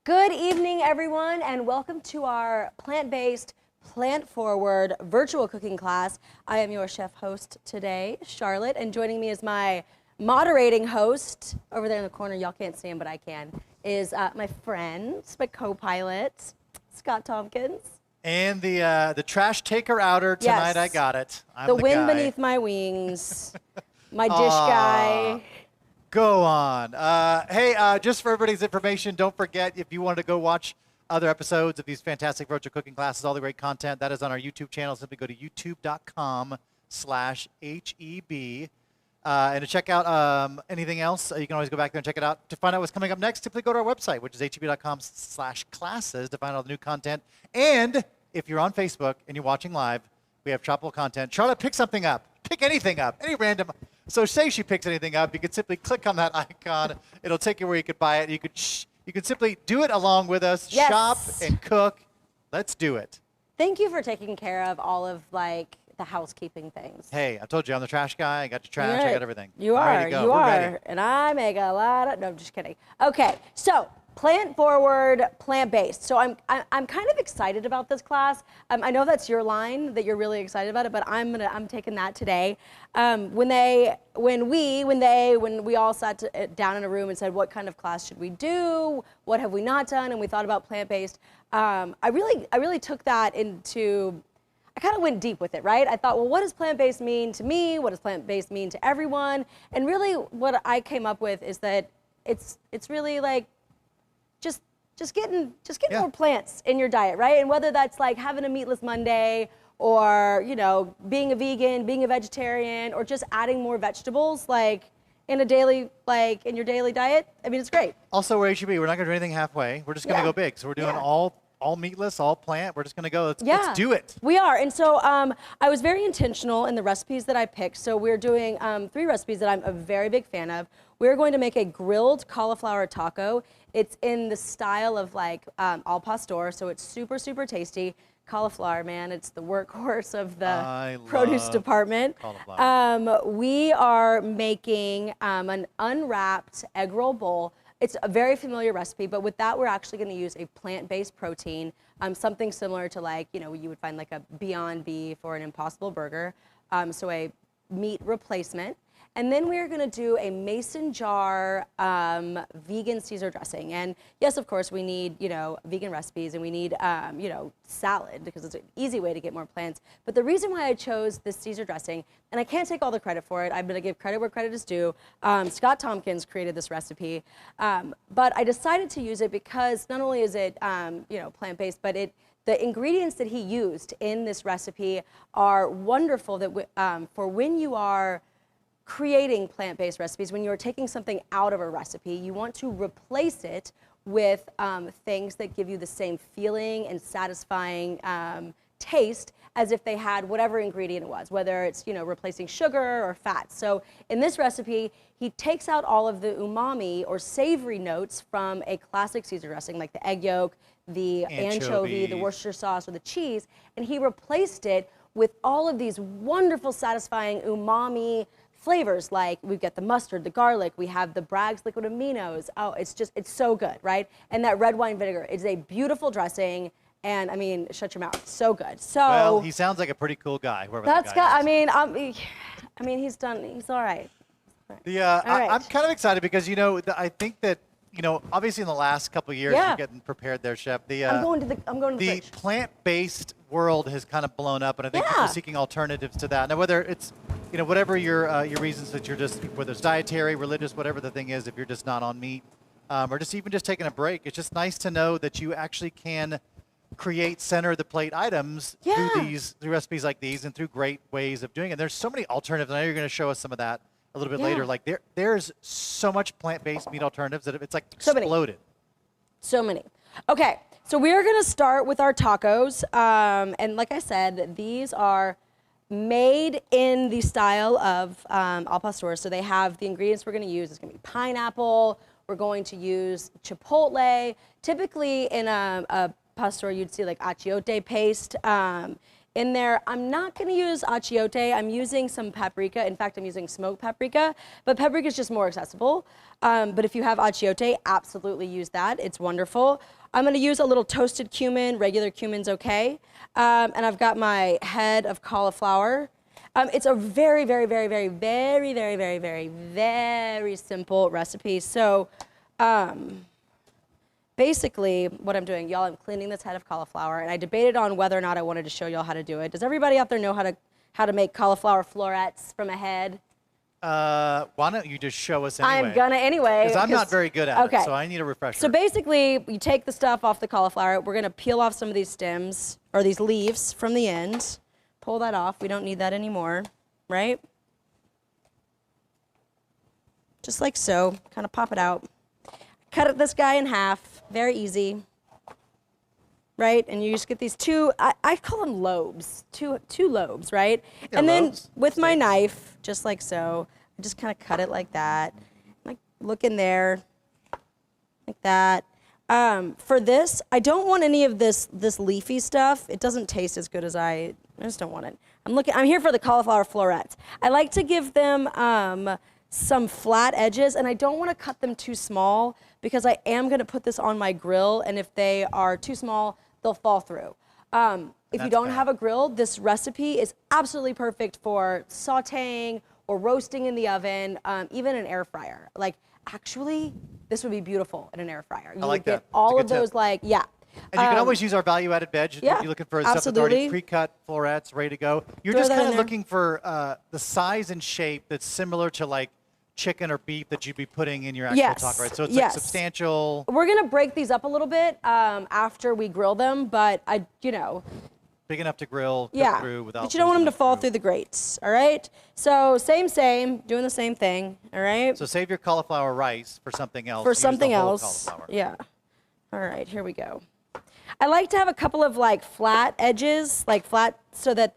Good evening, everyone, and welcome to our plant-based, plant-forward virtual cooking class. I am your chef host today, Charlotte, and joining me is my moderating host, over there in the corner, y'all can't see him, but I can, is my friend, my co-pilot, Scott Tompkins. And the trash taker outer tonight, Yes. I got it. I'm The the wind guy. beneath my wings, my dish guy. Go on. Hey, just for everybody's information, don't forget, if you wanted to go watch other episodes of these fantastic virtual cooking classes, all the great content, that is on our YouTube channel. Simply go to youtube.com/HEB. And to check out anything else, you can always go back there and check it out. To find out what's coming up next, simply go to our website, which is heb.com/classes to find all the new content. And if you're on Facebook and you're watching live, we have tropical content. Charlotte, pick something up. Pick anything up, any random. So say she picks anything up, you can simply click on that icon. It'll take you where you could buy it. You could simply do it along with us, Yes. shop and cook. Let's do it. Thank you for taking care of all of like the housekeeping things. Hey, I told you I'm the trash guy. I got your trash. Right. I got everything. You I'm are, ready to go. you We're are, ready. and I make a lot of, no, I'm just kidding. Okay, so plant-forward, plant-based. So I'm kind of excited about this class. I know that's your line, that you're really excited about it, but I'm taking that today. When we all sat down in a room and said, what kind of class should we do? What have we not done? And we thought about plant-based. I really took that into, I kind of went deep with it, right? I thought, well, what does plant-based mean to me? What does plant-based mean to everyone? And really what I came up with is that it's really like just getting Yeah. more plants in your diet, right? And whether that's like having a meatless Monday or, you know, being a vegan, being a vegetarian, or just adding more vegetables like in your daily diet, I mean, it's great. Also, we're HEB. We're not going to do anything halfway. We're just going to Yeah. go big. So we're doing Yeah. all meatless, all plant. We're just going to go. Let's do it. We are, and so I was very intentional in the recipes that I picked. So we're doing 3 recipes that I'm a very big fan of. We're going to make a grilled cauliflower taco. It's in the style of like al pastor, so it's super, super tasty. Cauliflower, man, it's the workhorse of the produce love department. cauliflower. We are making an unwrapped egg roll bowl. It's a very familiar recipe, but with that, we're actually going to use a plant-based protein, something similar to like, you know, you would find like a Beyond Beef or an Impossible Burger, so a meat replacement. And then we're going to do a mason jar vegan Caesar dressing. And yes, of course, we need, you know, vegan recipes, and we need, you know, salad, because it's an easy way to get more plants. But the reason why I chose this Caesar dressing, and I can't take all the credit for it, I'm going to give credit where credit is due. Scott Tompkins created this recipe. But I decided to use it because not only is it, you know, plant-based, but the ingredients that he used in this recipe are wonderful that for when you are creating plant-based recipes, when you're taking something out of a recipe, you want to replace it with things that give you the same feeling and satisfying taste as if they had whatever ingredient it was, whether it's, you know, replacing sugar or fat. So in this recipe, he takes out all of the umami or savory notes from a classic Caesar dressing, like the egg yolk, the anchovy, the Worcestershire sauce, or the cheese, and he replaced it with all of these wonderful, satisfying umami flavors. Like we've got the mustard, the garlic, we have the Bragg's liquid aminos. Oh, it's so good, right? And that red wine vinegar. It's a beautiful dressing, and I mean, shut your mouth, so good. So Well, he sounds like a pretty cool guy. Whoever that's that guy good. I mean, he's all right. I'm kind of excited because, you know, I think that, you know, obviously in the last couple of years, Yeah. you're getting prepared there, Chef. I'm going to the The fridge. plant-based world has kind of blown up, and I think people Yeah. are seeking alternatives to that. Now, whether it's, you know, whatever your reasons that you're just, whether it's dietary, religious, whatever the thing is, if you're just not on meat, or just even just taking a break, it's just nice to know that you actually can create center-of-the-plate items Yeah. through recipes like these and through great ways of doing it. There's so many alternatives. I know you're going to show us some of that a little bit Yeah. later. Like there's so much plant-based meat alternatives that it's like So many. exploded. So many. Okay, so we are going to start with our tacos. And like I said, these are made in the style of al pastor. So they have the ingredients we're going to use. It's going to be pineapple. We're going to use chipotle. Typically in a pastor, you'd see like achiote paste. in there. I'm not going to use achiote. I'm using some paprika. In fact, I'm using smoked paprika, but paprika is just more accessible. But if you have achiote, absolutely use that. It's wonderful. I'm going to use a little toasted cumin. Regular cumin's okay. And I've got my head of cauliflower. It's a very, very, very, very, very, very, very, very, very simple recipe. So basically what I'm doing, y'all, I'm cleaning this head of cauliflower, and I debated on whether or not I wanted to show y'all how to do it. Does everybody out there know how to make cauliflower florets from a head? Why don't you just show us anyway? I'm gonna anyway. Because I'm not very good at okay. it, so I need a refresher. So basically, you take the stuff off the cauliflower. We're gonna peel off some of these stems, or these leaves from the end. Pull that off. We don't need that anymore, right? Just like so. Kind of pop it out. Cut this guy in half. Very easy. Right? And you just get these two, I call them lobes. Two lobes, right? Yeah, and then lobes. with my knife, just like so, I just kind of cut it like that. Like, look in there. Like that. For this, I don't want any of this leafy stuff. It doesn't taste as good as I just don't want it. I'm here for the cauliflower florets. I like to give them some flat edges, and I don't want to cut them too small because I am going to put this on my grill, and if they are too small, they'll fall through. If you don't have a grill, this recipe is absolutely perfect for sautéing or roasting in the oven, even an air fryer. Like, actually, this would be beautiful in an air fryer. You I like would get that. all It's a of good those, tip. like, yeah. And you can always use our value-added veg yeah, if you're looking for stuff that's already pre-cut, florets, ready to go. You're Throw just that kind in of there. looking for the size and shape that's similar to like chicken or beef that you'd be putting in your actual Yes, taco, right? So it's yes. like substantial. We're gonna break these up a little bit after we grill them, but Big enough to grill, cook yeah. through without But you don't want them to losing fall through the grates, all right? So same, doing the same thing, all right? So save your cauliflower rice for something else. For Use the something whole else, cauliflower. yeah. All right, here we go. I like to have a couple of like flat edges, like flat, so that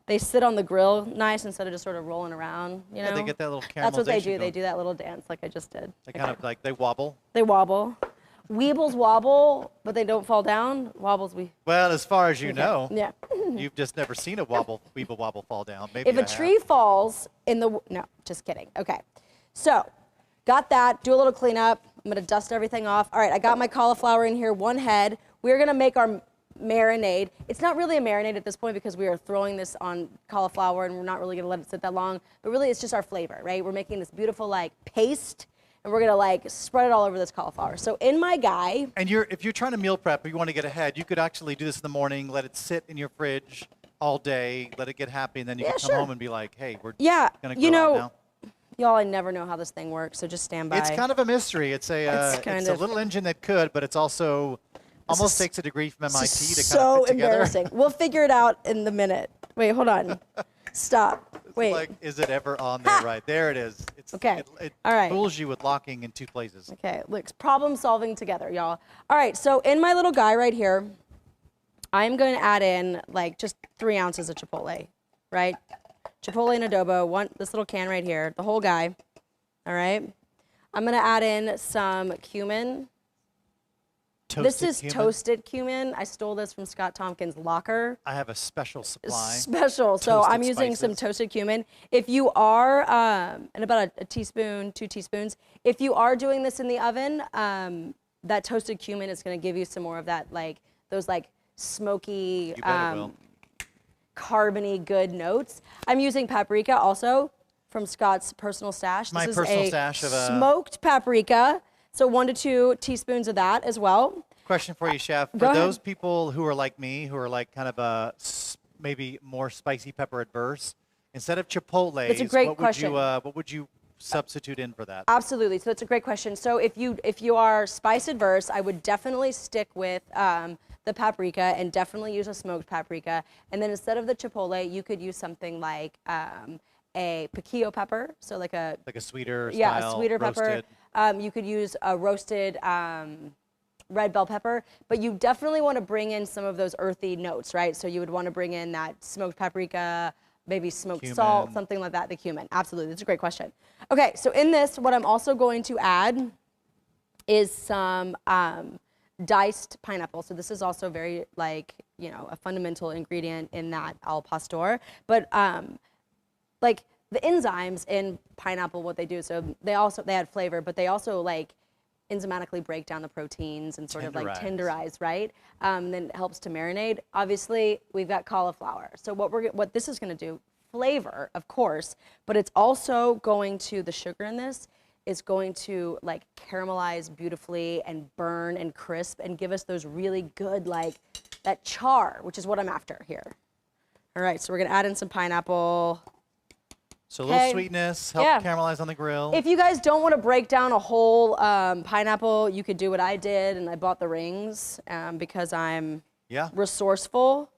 they sit on the grill nice instead of just sort of rolling around, you know? Yeah, they get that little caramelization That's what they do. going. They do that little dance like I just did. They kind of like, they wobble. They wobble. Weebles wobble, but they don't fall down. Wobbles, Well, as far as you know, yeah. you've just never seen a weeble wobble fall down. Maybe If I a tree falls in the, no, just kidding. Okay. So, got that. Do a little cleanup. I'm going to dust everything off. All right, I got my cauliflower in here, one head. We're going to make our marinade. It's not really a marinade at this point because we are throwing this on cauliflower and we're not really going to let it sit that long. But really, it's just our flavor, right? We're making this beautiful, like, paste. And we're gonna like spread it all over this cauliflower. So in my guy. And if you're trying to meal prep or you want to get ahead, you could actually do this in the morning, let it sit in your fridge all day, let it get happy, and then you can come home and be like, hey, we're gonna grill out now. Y'all, I never know how this thing works, so just stand by. It's kind of a mystery. It's a little engine that could, but it's also almost takes a degree from MIT to kind of put together. So embarrassing. We'll figure it out in the minute. Wait, hold on. Stop. Wait. Like, is it ever on there right? There it is. It's, okay. It all right. fools you with locking in two places. Okay, look, problem solving together, y'all. All right, so in my little guy right here, I'm going to add in like just 3 ounces of chipotle, right? Chipotle and adobo, this little can right here, the whole guy, all right? I'm going to add in some cumin. This is toasted cumin. I stole this from Scott Tompkins' locker. I have a special supply. Special. So I'm using some toasted cumin. If you are, and about a teaspoon, 2 teaspoons. If you are doing this in the oven, that toasted cumin is going to give you some more of that, like those like smoky, carbony good notes. I'm using paprika also from Scott's personal stash. My this personal is stash of smoked paprika. So 1 to 2 teaspoons of that as well. Question for you, Chef. For those people who are like me, who are like kind of maybe more spicy pepper adverse, instead of chipotle, That's a great question. What would you substitute in for that? Absolutely. So that's a great question. So if you are spice adverse, I would definitely stick with the paprika and definitely use a smoked paprika. And then instead of the chipotle, you could use something like a piquillo pepper, so like a sweeter style, yeah, a sweeter roasted. pepper. You could use a roasted red bell pepper, but you definitely want to bring in some of those earthy notes, right? So you would want to bring in that smoked paprika, maybe smoked salt, something like that, the cumin. Absolutely, that's a great question. Okay, so in this, what I'm also going to add is some diced pineapple. So this is also very like, you know, a fundamental ingredient in that al pastor. But like the enzymes in pineapple, what they do, so they add flavor, but they also like enzymatically break down the proteins and sort of like tenderize, right? Then it helps to marinate. Obviously, we've got cauliflower. So what this is going to do, flavor, of course, but it's also going to, the sugar in this is going to like caramelize beautifully and burn and crisp and give us those really good, like that char, which is what I'm after here. All right, so we're going to add in some pineapple. So a little sweetness, help caramelize on the grill. If you guys don't want to break down a whole pineapple, you could do what I did, and I bought the rings because I'm resourceful.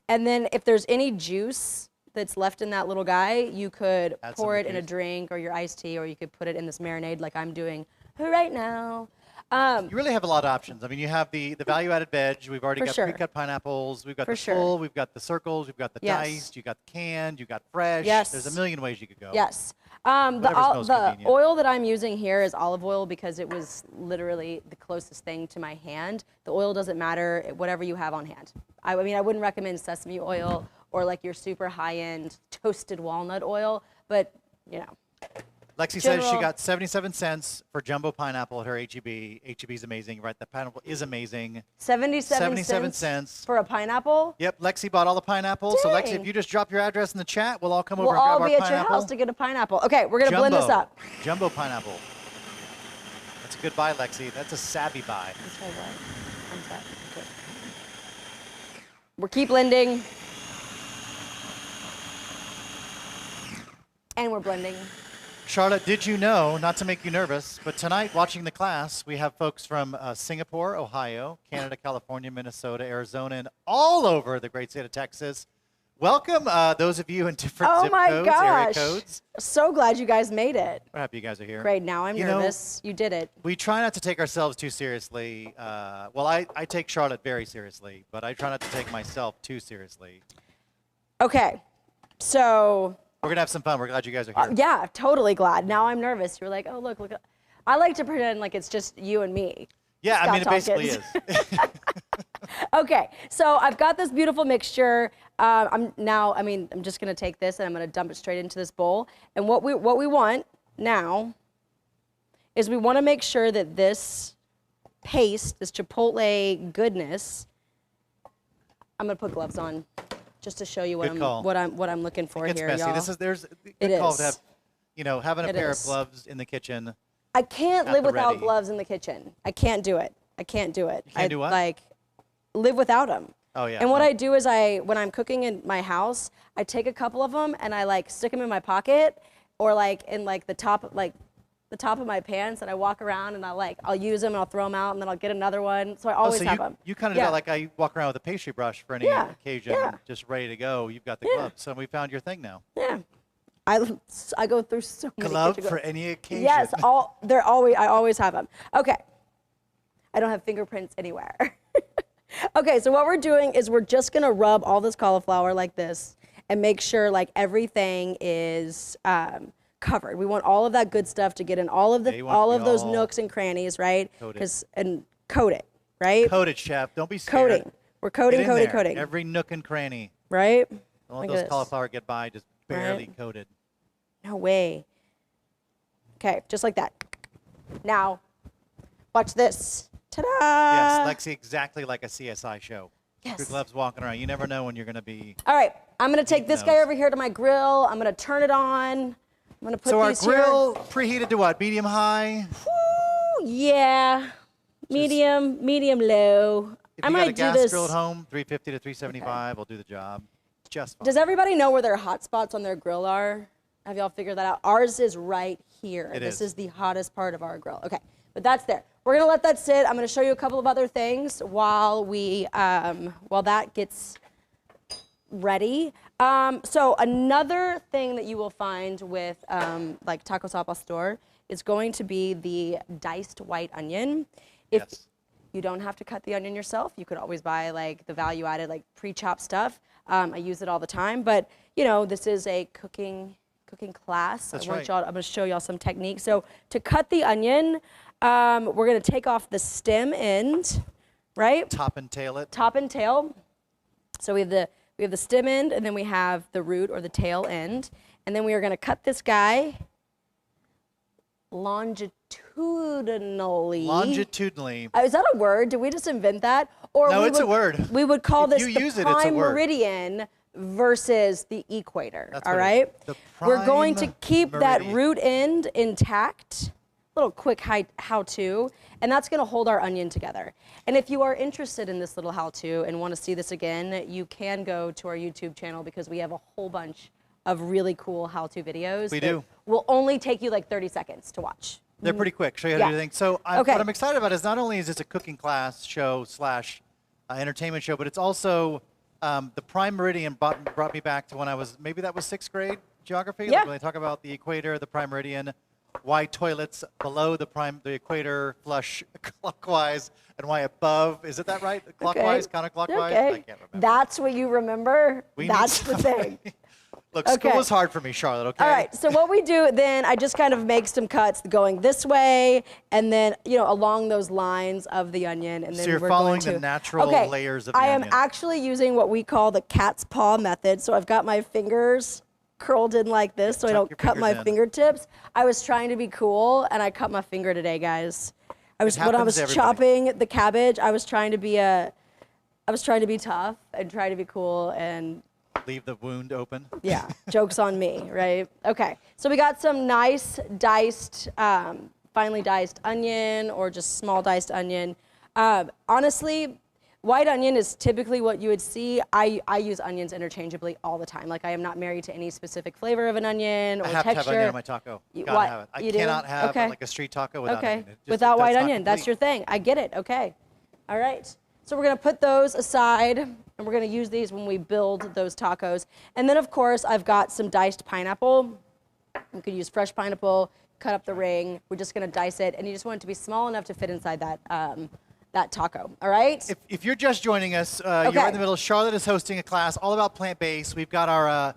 And then if there's any juice that's left in that little guy, you could pour it in a drink or your iced tea, or you could put it in this marinade like I'm doing right now. You really have a lot of options. I mean, you have the value-added veg. We've already got pre-cut pineapples. We've got the full. We've got the circles. We've got the diced. You've got the canned. You've got fresh. Yes. There's a million ways you could go. Yes. The oil that I'm using here is olive oil because it was literally the closest thing to my hand. The oil doesn't matter, whatever you have on hand. I mean, I wouldn't recommend sesame oil or like your super high-end toasted walnut oil, but, you know. Lexi says she got 77 cents for jumbo pineapple at her H-E-B. H-E-B is amazing, right? The pineapple is amazing. 77 cents for a pineapple? Yep, Lexi bought all the pineapple. Dang. So Lexi, if you just drop your address in the chat, we'll all come over and grab our pineapple. We'll all be at your house to get a pineapple. Okay, we're going to blend this up. Jumbo pineapple. That's a good buy, Lexi. That's a savvy buy. That's right, right. I'm savvy. Okay. We'll keep blending. And we're blending. Charlotte, did you know, not to make you nervous, but tonight watching the class, we have folks from Singapore, Ohio, Canada, California, Minnesota, Arizona, and all over the great state of Texas. Welcome, those of you in different zip codes, area codes. So glad you guys made it. We're happy you guys are here. Great, now I'm nervous. You did it. We try not to take ourselves too seriously. Well, I take Charlotte very seriously, but I try not to take myself too seriously. Okay, so... We're going to have some fun. We're glad you guys are here. Yeah, totally glad. Now I'm nervous. You're like, oh, look. I like to pretend like it's just you and me. Yeah, I mean, it basically is. Okay, so I've got this beautiful mixture. I'm just going to take this and I'm going to dump it straight into this bowl. And what we want now is we want to make sure that this paste, this chipotle goodness, I'm going to put gloves on. Just to show you what I'm looking for here, messy. y'all. There's a good call to have, having a pair of gloves in the kitchen. I can't live without gloves in the kitchen. I can't do it. I can't do it. You can't do what? Like live without them. Oh yeah. And what I do is when I'm cooking in my house, I take a couple of them and I like stick them in my pocket or like in like the top of my pants, and I walk around and I'll use them and I'll throw them out and then I'll get another one. So I always have them. You kind of got like I walk around with a pastry brush for any occasion, just ready to go. You've got the gloves, so we found your thing now. Yeah, I go through so many. Glove for any occasion. Yes, I always have them. Okay, I don't have fingerprints anywhere. Okay, so what we're doing is we're just gonna rub all this cauliflower like this and make sure like everything is covered. We want all of that good stuff to get in all of those nooks and crannies, right? And coat it, right? Coat it, chef. Don't be scared. Coating. We're coating. Every nook and cranny. Right? Don't let those cauliflower get by, just barely coated. No way. Okay, just like that. Now, watch this. Ta-da! Yes, Lexi, exactly like a CSI show. Yes. Your gloves walking around. You never know when you're going to be. All right, I'm going to take this guy over here to my grill. I'm going to turn it on. I'm going to put these here. So our grill preheated to what? Medium high? Woo, yeah. Medium low. If you got a gas grill at home, 350 to 375 will do the job. Just fine. Does everybody know where their hot spots on their grill are? Have y'all figured that out? Ours is right here. This is the hottest part of our grill. Okay, but that's there. We're gonna let that sit. I'm gonna show you a couple of other things while that gets ready. So another thing that you will find with like tacos al pastor is going to be the diced white onion. If you don't have to cut the onion yourself, you could always buy like the value-added like pre-chopped stuff. I use it all the time, but this is a cooking class. That's I'm gonna show y'all some techniques. So to cut the onion, we're gonna take off the stem end, right? Top and tail it. Top and tail. So we have the stem end, and then we have the root or the tail end. And then we are going to cut this guy longitudinally. Longitudinally. Is that a word? Did we just invent that? Or No, it's a word. We would call If this you the use it, it's a prime word. meridian versus the equator. That's all what it right? is. The We're going to prime keep that meridian. root end intact. Little quick how-to, and that's going to hold our onion together. And if you are interested in this little how-to and want to see this again, you can go to our YouTube channel because we have a whole bunch of really cool how-to videos. We do. Will only take you like 30 seconds to watch. They're pretty quick. Show you how to do things. So Okay. what I'm excited about is not only is this a cooking class show / entertainment show, but it's also the prime meridian brought me back to when I was, maybe that was 6th grade geography. Yeah. Like when they talk about the equator, the prime meridian, why toilets below the equator flush clockwise, and why above, is it that right? Clockwise, counterclockwise? Okay. I can't remember. That's what you remember? We need That's the thing. Look, Okay. school is hard for me, Charlotte, okay? All right, so what we do then, I just kind of make some cuts going this way, and then, along those lines of the onion, and then So you're we're following going to, the natural layers of the I onion. am actually using what we call the cat's paw method. So I've got my fingers curled in like this, so I tuck don't your cut my fingers in. fingertips. I was trying to be cool, and I cut my finger today, guys. When I happens was to everybody. chopping the cabbage, I was trying to be tough and try to be cool, and Leave the wound open. yeah, joke's on me, right? Okay, so we got some nice diced, finely diced onion or just small diced onion. Honestly, white onion is typically what you would see. I use onions interchangeably all the time. Like I am not married to any specific flavor of an onion or I have texture. to have onion on my taco. Gotta what? have it. I You do? cannot have Okay. like a street taco without Okay, onion. It just- without white that's not onion, that's complete. your thing. I get it, okay. All right, so we're gonna put those aside, and we're gonna use these when we build those tacos. And then of course, I've got some diced pineapple. You could use fresh pineapple, cut up the ring. We're just gonna dice it, and you just want it to be small enough to fit inside that taco, all right? If you're just joining us, you're Okay. right in the middle. Charlotte is hosting a class all about plant-based. We've got our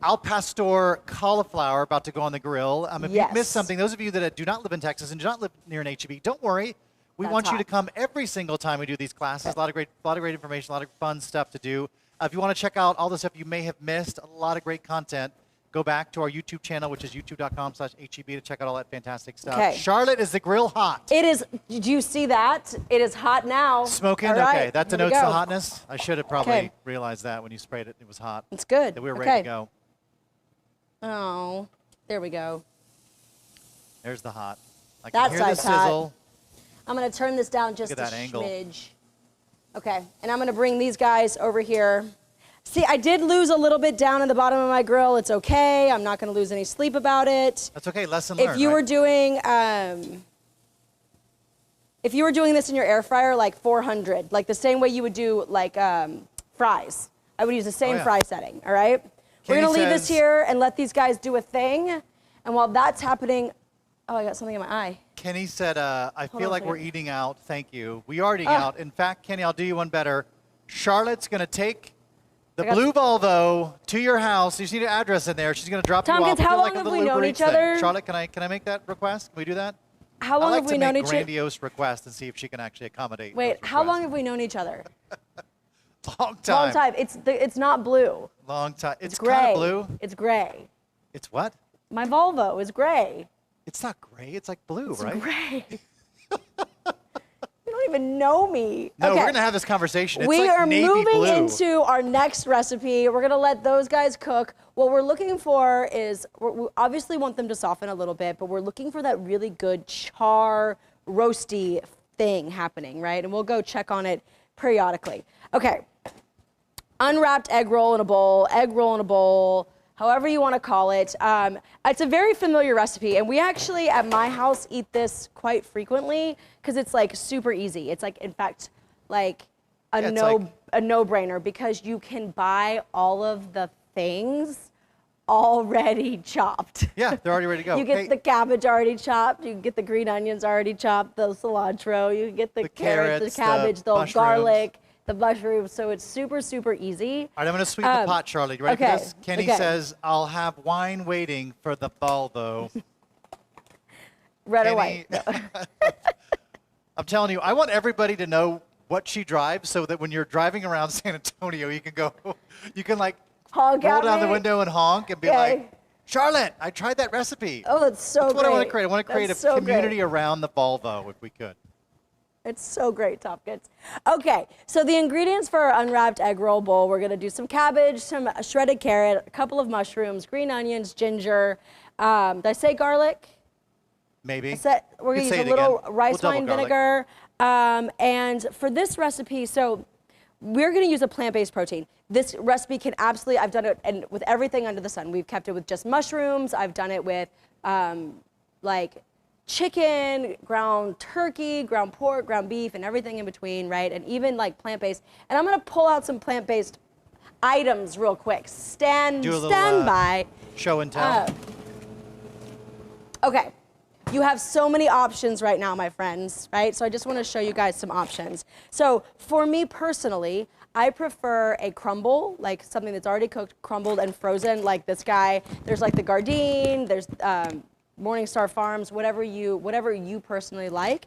al pastor cauliflower about to go on the grill. If you Yes. missed something, those of you that do not live in Texas and do not live near an HEB, don't worry. We That's want you to hot. come every single time we do these classes. A lot of great information, a lot of fun stuff to do. If you want to check out all the stuff you may have missed, a lot of great content, go back to our YouTube channel, which is youtube.com/HEB to check out all that fantastic stuff. Okay. Charlotte, is the grill hot? It is, did you see that? It is hot now. Smoking? All right, Okay, that here we denotes the go. hotness. I should have probably Okay. realized that when you sprayed it. It was hot. It's good. That we were Okay. ready to go. Oh, there we go. There's the hot. I That can hear the side's hot. sizzle. I'm gonna turn this down just Look a at that angle. smidge. Okay, and I'm gonna bring these guys over here. See, I did lose a little bit down in the bottom of my grill. It's okay. I'm not gonna lose any sleep about it. That's okay. Lesson learned. If you right? were doing, this in your air fryer, like 400, like the same way you would do like fries, I would use the same Oh, yeah. fry setting. All right. We're Kenny gonna leave this says- here and let these guys do a thing. And while that's happening, oh, I got something in my eye. Kenny said, I Hold feel on like a we're second. eating out. Thank you. We are eating out. In fact, Kenny, I'll do you one better. Charlotte's going to take the I got- blue Volvo to your house. You just need an address in there. She's going to drop you Tompkins, off. how Do like long a have we little known Uber each Eats thing. other? Charlotte, can I make that request? Can we do that? How I long like have we to known make each other? grandiose requests and see if she can actually accommodate. Wait, those how long requests. have we known each other? Long time. Long time. It's not blue. Long time. It's It's gray. kind of blue. It's gray. It's what? My Volvo is gray. It's not gray. It's like blue, It's right? gray. You don't even know me. No, Okay. we're going to have this conversation. It's We like are navy moving blue. into our next recipe. We're gonna let those guys cook. What we're looking for is, we obviously want them to soften a little bit, but we're looking for that really good char, roasty thing happening, right? And we'll go check on it periodically. Okay, unwrapped egg roll in a bowl, however you wanna call it. It's a very familiar recipe, and we actually, at my house, eat this quite frequently, because it's like super easy. It's like, in fact, like a Yeah, it's like- a no-brainer, because you can buy all of the things already chopped. Yeah, they're already ready to go. You get Hey, the cabbage already chopped, you can get the green onions already chopped, the cilantro, you can get the carrots, carrots, the the cabbage, the mushrooms. garlic, the mushrooms, so it's super, super easy. All right, I'm going to sweeten the pot, Charlie. You ready okay, for this? Kenny okay. says, I'll have wine waiting for the Volvo. Red or Kenny- white? I'm telling you, I want everybody to know what she drives, so that when you're driving around San Antonio, you can like Honk roll at down the me? window and honk and be Okay. like, Charlotte, I tried that recipe. Oh, that's so That's what I want to great. create. I want to create That's a so community great. around the Volvo, if we could. It's so great, Top Kids. Okay, so the ingredients for our unwrapped egg roll bowl, we're gonna do some cabbage, some shredded carrot, a couple of mushrooms, green onions, ginger. Did I say garlic? Maybe. We're You gonna could use say a it little again. rice We'll wine double vinegar. And for this recipe, so we're gonna use a plant-based protein. This recipe can absolutely, I've done it and with everything under the sun. We've kept it with just mushrooms. I've done it with like chicken, ground turkey, ground pork, ground beef, and everything in between, right? And even like plant-based. And I'm gonna pull out some plant-based items real quick. Stand Do a little by. show and tell. Okay, you have so many options right now, my friends, right? So I just want to show you guys some options. So for me personally, I prefer a crumble, like something that's already cooked, crumbled and frozen, like this guy. There's like the Gardein, there's Morningstar Farms, whatever you personally like.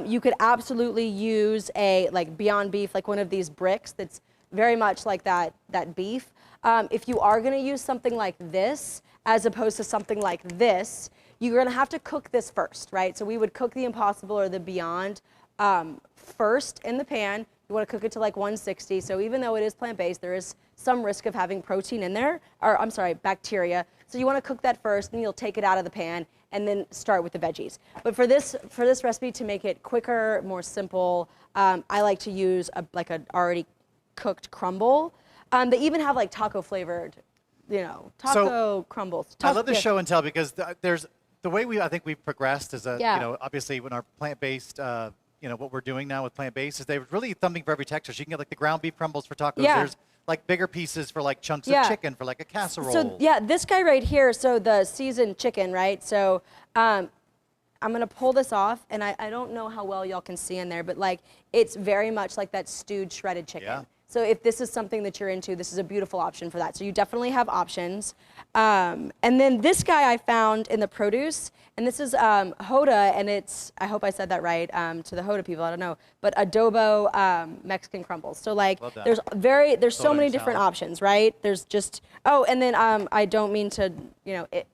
You could absolutely use a like Beyond Beef, like one of these bricks that's very much like that beef. If you are going to use something like this, as opposed to something like this, you're going to have to cook this first, right? So we would cook the Impossible or the Beyond first in the pan. You want to cook it to like 160. So even though it is plant-based, there is some risk of having protein in there, or I'm sorry, bacteria. So you want to cook that first, and you'll take it out of the pan, and then start with the veggies. But for this recipe, to make it quicker, more simple, I like to use like an already cooked crumble. They even have like taco flavored, taco crumbles. I love this show and tell because there's the way I think we've progressed as a, obviously when our plant-based, what we're doing now with plant-based is they're really something for every texture. So you can get like the ground beef crumbles for tacos. Yeah. There's like bigger pieces for like chunks of chicken for like a casserole. So yeah, this guy right here, so the seasoned chicken, right? So I'm gonna pull this off, and I don't know how well y'all can see in there, but like it's very much like that stewed shredded chicken. Yeah. So if this is something that you're into, this is a beautiful option for that. So you definitely have options. And then this guy I found in the produce, and this is Hoda, and it's, I hope I said that right, to the Hoda people, I don't know, but adobo Mexican crumbles. So like there's so many different options, right? There's just, and then I don't mean to,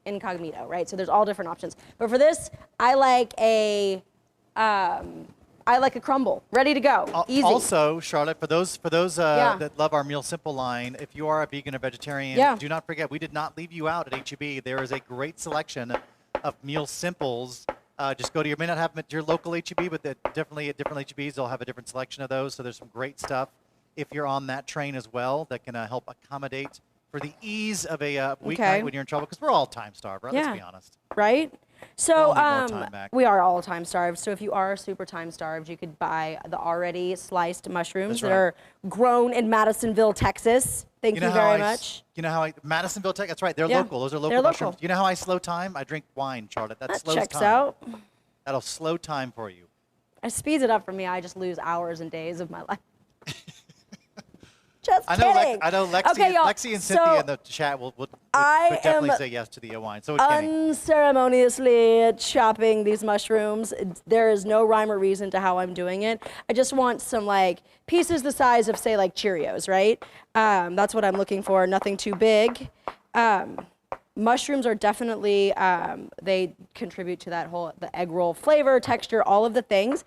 incognito, right? So there's all different options. But for this, I like a crumble, ready to go, easy. Also, Charlotte, for those that love our Meal Simple line, if you are a vegan or vegetarian, do not forget, we did not leave you out at HEB. There is a great selection of Meal Simples. Just go to may not have them at your local HEB, but definitely at different HEBs, they'll have a different selection of those. So there's some great stuff if you're on that train as well that can help accommodate for the ease of a weeknight when you're in trouble, because we're all time starved, right? Let's be honest. Right? So we are all time starved. So if you are super time starved, you could buy the already sliced mushrooms that are grown in Madisonville, Texas. Thank you very much. You know how Madisonville, Texas, that's right. They're local. Those are local mushrooms. You know how I slow time? I drink wine, Charlotte. That slows checks time. out. That'll slow time for you. It speeds it up for me. I just lose hours and days of my life. Just kidding. I know Lexi and Cynthia in the chat would definitely say yes to the wine. So unceremoniously chopping these mushrooms. There is no rhyme or reason to how I'm doing it. I just want some like pieces the size of, say, like Cheerios, right? That's what I'm looking for. Nothing too big. Mushrooms are definitely, they contribute to that the egg roll flavor, texture, all of the things.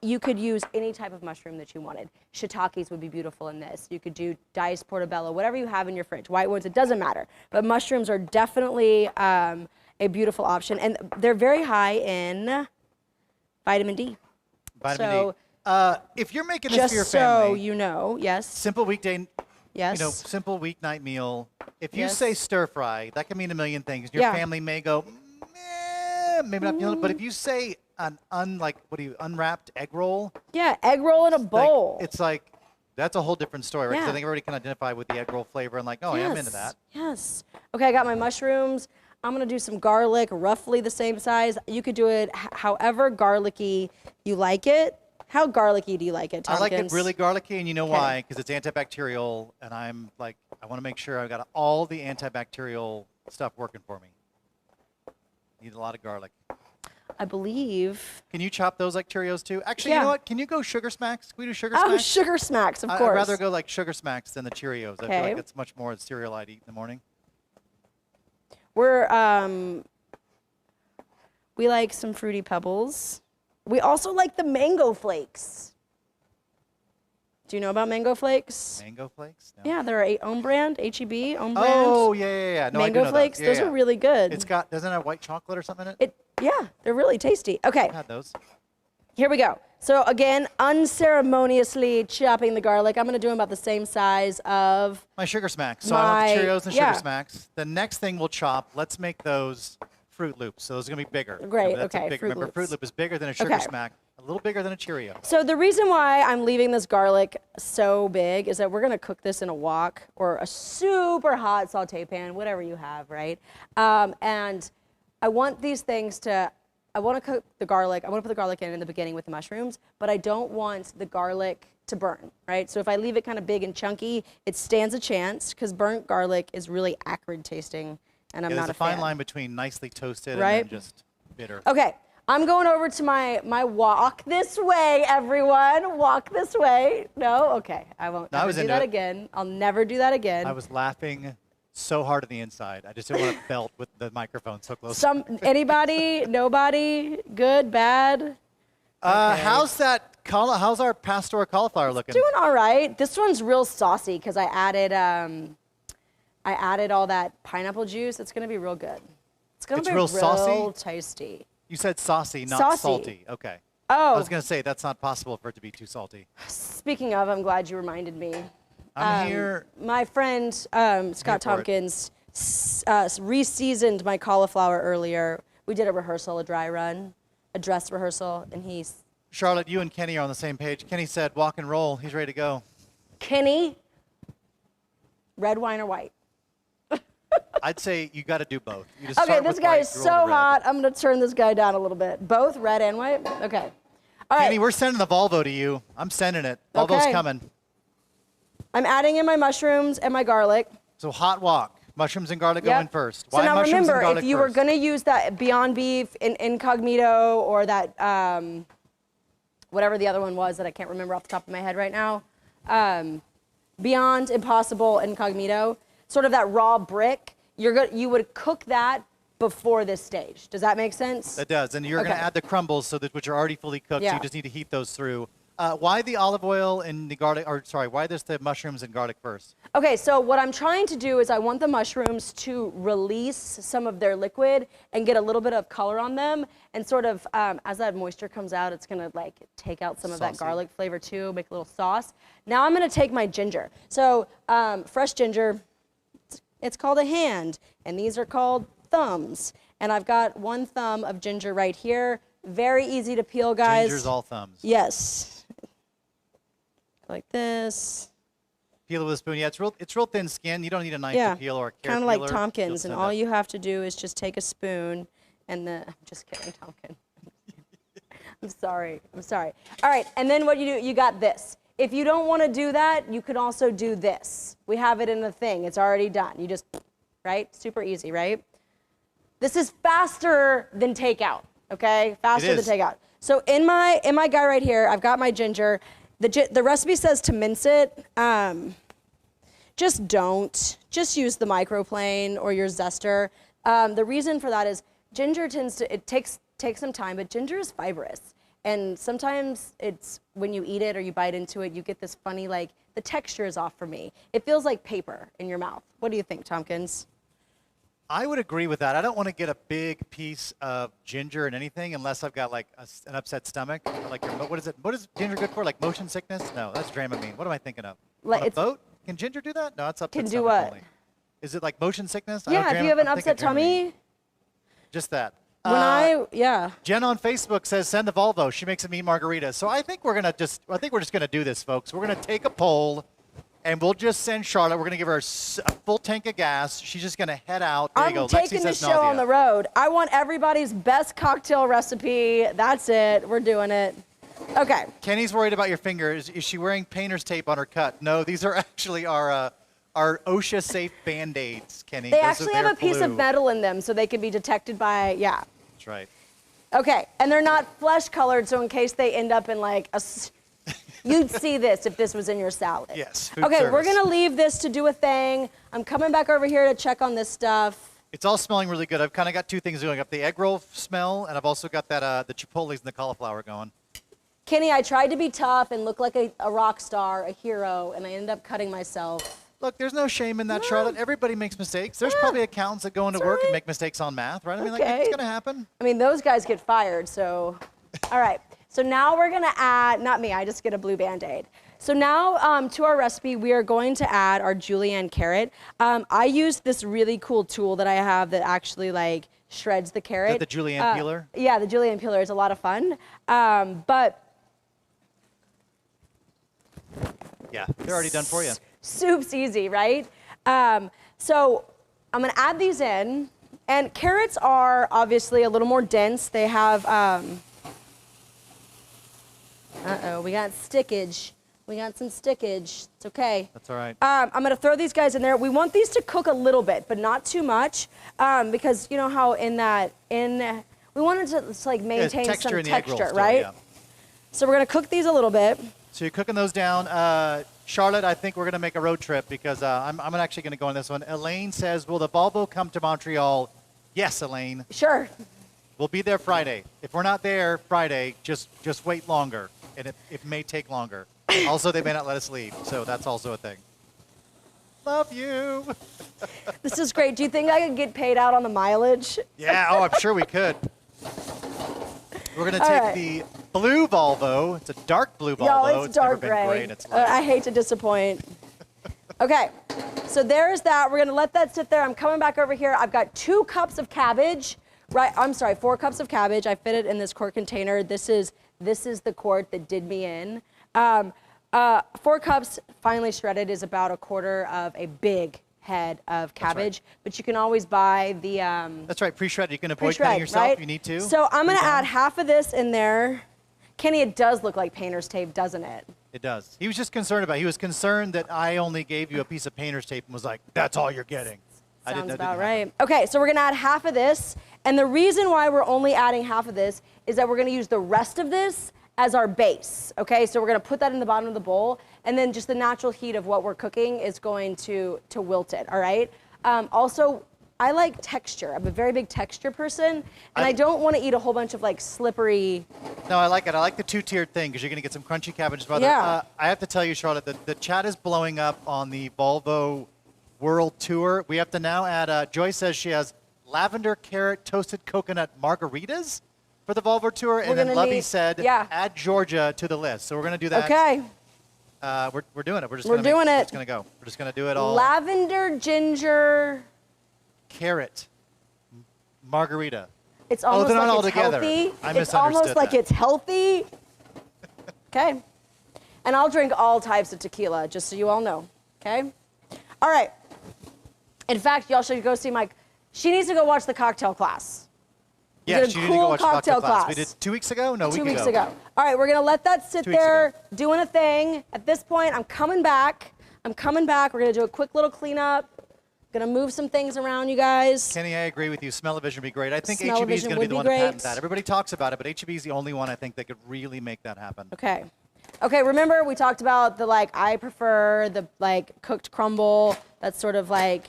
You could use any type of mushroom that you wanted. Shiitakes would be beautiful in this. You could do diced portobello, whatever you have in your fridge. White ones, it doesn't matter. But mushrooms are definitely a beautiful option. And they're very high in vitamin D. Vitamin D. If you're making this for your family. Just so you know, yes. Simple weekday. Yes. Simple weeknight meal. If you say stir fry, that can mean a million things. Your family may go, maybe not feeling it. But if you say an unwrapped egg roll? Yeah, egg roll in a bowl. It's like, that's a whole different story, right? Because I think everybody can identify with the egg roll flavor and like, I'm into that. Yes. Okay, I got my mushrooms. I'm gonna do some garlic, roughly the same size. You could do it however garlicky you like it. How garlicky do you like it, Tompkins? I like it really garlicky, and you know why? Because it's antibacterial, and I'm like, I want to make sure I've got all the antibacterial stuff working for me. Need a lot of garlic. I believe. Can you chop those like Cheerios too? Actually, you Yeah. know what? Can you go Sugar Smacks? Can we do Sugar Oh, Smacks? Sugar Smacks, of I'd course. rather go like Sugar Smacks than the Cheerios. I feel Okay. like that's much more cereal I'd eat in the morning. We like some Fruity Pebbles. We also like the Mango Flakes. Do you know about Mango Flakes? Mango Flakes? No. Yeah, they're a own brand, H-E-B, own brand. Oh, yeah. No, I do Mango know Flakes, those. those are really good. It's got, doesn't it have white chocolate or something in it? Yeah, they're really tasty. Okay, I've had those. here we go. So again, unceremoniously chopping the garlic. I'm gonna do them about the same size of My Sugar Smacks. So I want the Cheerios and yeah. Sugar Smacks. The next thing we'll chop, let's make those Fruit Loops. So those are going to be bigger. Great, That's a okay, big, Fruit remember, Loops. Fruit Loop is bigger than a Sugar Okay. Smack, a little bigger than a Cheerio. So the reason why I'm leaving this garlic so big is that we're gonna cook this in a wok or a super hot saute pan, whatever you have, right? And I want these things to, I wanna cook the garlic, I wanna put the garlic in the beginning with the mushrooms, but I don't want the garlic to burn, right? So if I leave it kind of big and chunky, it stands a chance because burnt garlic is really acrid tasting and I'm Yeah, not there's a a fine fan. line between nicely toasted Right? and then just bitter. Okay, I'm going over to my walk this way, everyone. Walk this way. No? Okay, I won't No, I never was do into that it. again. I'll never do that again. I was laughing so hard on the inside. I just didn't want to belt with the microphone so close. Anybody? Nobody? Good? Bad? Okay. How's our pastor cauliflower looking? Doing all right. This one's real saucy because I added all that pineapple juice. It's gonna be real good. It's gonna It's be real saucy? tasty. You said saucy, not Saucy. salty. Okay. Oh, I was going to say that's not possible for it to be too salty. speaking of, I'm glad you reminded me. I'm here. My friend for Scott it. Tompkins re-seasoned my cauliflower earlier. We did a rehearsal, a dry run, a dress rehearsal, and Charlotte, you and Kenny are on the same page. Kenny said walk and roll. He's ready to go. Kenny, red wine or white? I'd say you got to do both. You just Okay, start this with guy white, is roll so to red. hot. I'm gonna turn this guy down a little bit. Both red and white. Okay. All right. Kenny, we're sending the Volvo to you. I'm sending it. Volvo's Okay. coming. I'm adding in my mushrooms and my garlic. So hot walk. Mushrooms and garlic go Yep. in first. So Why now mushrooms remember, and garlic if you were first? gonna use that Beyond Beef in Incognito or that whatever the other one was that I can't remember off the top of my head right now, Beyond Impossible Incognito, sort of that raw brick, you would cook that before this stage. Does that make sense? That does. And you're going Okay. to add the crumbles so that which are already fully cooked. So Yeah. you just need to heat those through. Why the olive oil and the garlic? Or sorry, why there's the mushrooms and garlic first? Okay, so what I'm trying to do is I want the mushrooms to release some of their liquid and get a little bit of color on them, and sort of as that moisture comes out, it's gonna like take out some of that Saucy. garlic flavor too, make a little sauce. Now I'm gonna take my ginger. So fresh ginger, it's called a hand, and these are called thumbs. And I've got one thumb of ginger right here. Very easy to peel, guys. Ginger's all thumbs. Yes. Like this. Peel it with a spoon. Yeah, it's real thin skin. You don't need a knife Yeah, to peel or a carrot kind of like peeler. Tompkins, You'll and send all up. you have to do is just take a spoon and I'm just kidding, Tompkins. I'm sorry. All right, and then what you do, you got this. If you don't want to do that, you can also do this. We have it in the thing. It's already done. You just, right? Super easy, right? This is faster than takeout, okay? Faster than is. takeout. So in my guy right here, I've got my ginger. The recipe says to mince it. Just don't. Just use the microplane or your zester. The reason for that is ginger it takes some time, but ginger is fibrous. And sometimes it's when you eat it or you bite into it, you get this funny, like, the texture is off for me. It feels like paper in your mouth. What do you think, Tompkins? I would agree with that. I don't want to get a big piece of ginger in anything unless I've got like an upset stomach. Like, what is ginger good for? Like motion sickness? No, that's Dramamine. What am I thinking of? Like, On a it's- boat? Can ginger do that? No, it's upset Can do stomach what? only. Is it like motion sickness? I Yeah, know if you have an I'm thinking upset tummy, Just that. yeah. Jen on Facebook says send the Volvo. She makes them eat margaritas. So I think we're just gonna do this, folks. We're gonna take a poll, and we'll just send Charlotte. We're gonna give her a full tank of gas. She's just gonna head out. There you go. I'm taking Lexi this says show on nausea. the road. I want everybody's best cocktail recipe. That's it. We're doing it. Okay. Kenny's worried about your fingers. Is she wearing painter's tape on her cut? No, these are actually our OSHA safe Band-Aids, Kenny. They Those are actually have their a piece of blue. metal in them so they can be detected by, yeah. That's right. Okay, and they're not flesh colored, so in case they end up in like you'd see this if this was in your salad. Yes, food Okay, we're service. gonna leave this to do a thing. I'm coming back over here to check on this stuff. It's all smelling really good. I've kind of got two things going. I've got the egg roll smell, and I've also got that the chipotles and the cauliflower going. Kenny, I tried to be tough and look like a rock star, a hero, and I ended up cutting myself. Look, there's no shame in that, Charlotte. Everybody makes mistakes. There's probably accountants that go into work and make mistakes on math, right? I mean, like, it's going to happen. I mean, those guys get fired, so. All right, so now we're gonna add, not me, I just get a blue Band-Aid. So now to our recipe, we are going to add our julienne carrot. I use this really cool tool that I have that actually like shreds the carrot. Is that the julienne peeler? Yeah, the julienne peeler is a lot of fun. But yeah, they're already done for you. Soup's easy, right? So I'm gonna add these in, and carrots are obviously a little more dense. They have, uh-oh, we got stickage. We got some stickage, it's okay. That's all right. I'm gonna throw these guys in there. We want these to cook a little bit, but not too much, because you know how we wanted to like maintain texture some in the egg roll texture, still, right? yeah. So we're gonna cook these a little bit. So you're cooking those down. Charlotte, I think we're going to make a road trip because I'm actually going to go on this one. Elaine says, will the Volvo come to Montreal? Yes, Elaine. Sure. We'll be there Friday. If we're not there Friday, just wait longer, and it may take longer. Also, they may not let us leave, so that's also a thing. Love you. This is great. Do you think I could get paid out on the mileage? Yeah, oh, I'm sure we could. We're going to take the blue Volvo. It's a dark blue Volvo. No, it's dark never been gray. great. It's light. I hate to disappoint. Okay, so there's that. We're gonna let that sit there. I'm coming back over here. I've got 2 cups of cabbage. Right, I'm sorry, 4 cups of cabbage. I fit it in this quart container. This is the quart that did me in. 4 cups finely shredded is about 1/4 of a big head of cabbage, but you can always buy the That's right, pre-shredded. You can avoid cutting yourself right? if you need to. So I'm gonna add half of this in there. Kenny, it does look like painter's tape, doesn't it? It does. He was just concerned about it. He was concerned that I only gave you a piece of painter's tape and was like, that's all you're getting. Sounds about right. Okay, so we're gonna add half of this. And the reason why we're only adding half of this is that we're gonna use the rest of this as our base, okay? So we're gonna put that in the bottom of the bowl, and then just the natural heat of what we're cooking is going to wilt it, all right? Also, I like texture. I'm a very big texture person, and I don't wanna eat a whole bunch of like slippery. No, I like it. I like the 2-tiered thing because you're gonna get some crunchy cabbage. Yeah. I have to tell you, Charlotte, the chat is blowing up on the Volvo World Tour. We have to now add, Joy says she has lavender carrot toasted coconut margaritas for the Volvo Tour. And then Lovey said, add Georgia to the list. So we're going to do that. Okay. We're doing it. We're just doing it. We're just going to go. We're just going to do it all. Lavender, ginger. Carrot margarita. It's almost they're not like all it's together. healthy. I It's almost misunderstood like that. it's healthy. Okay. And I'll drink all types of tequila, just so you all know. Okay? All right. In fact, y'all should go see she needs to go watch the cocktail class. Yeah, did a she needed to cool go watch the cocktail class. We class. did 2 weeks ago? No, 2 weeks ago. All right, we're gonna let that sit 2 weeks there, ago. doing a thing. At this point, I'm coming back. We're gonna do a quick little cleanup. Gonna move some things around, you guys. Kenny, I agree with you. Smell-o-vision would be great. I think HEB is Smell-o-vision going to be would the be one to patent great. that. Everybody talks about it, but HEB is the only one I think that could really make that happen. Okay. Okay, remember we talked about I prefer the cooked crumble. That's sort of like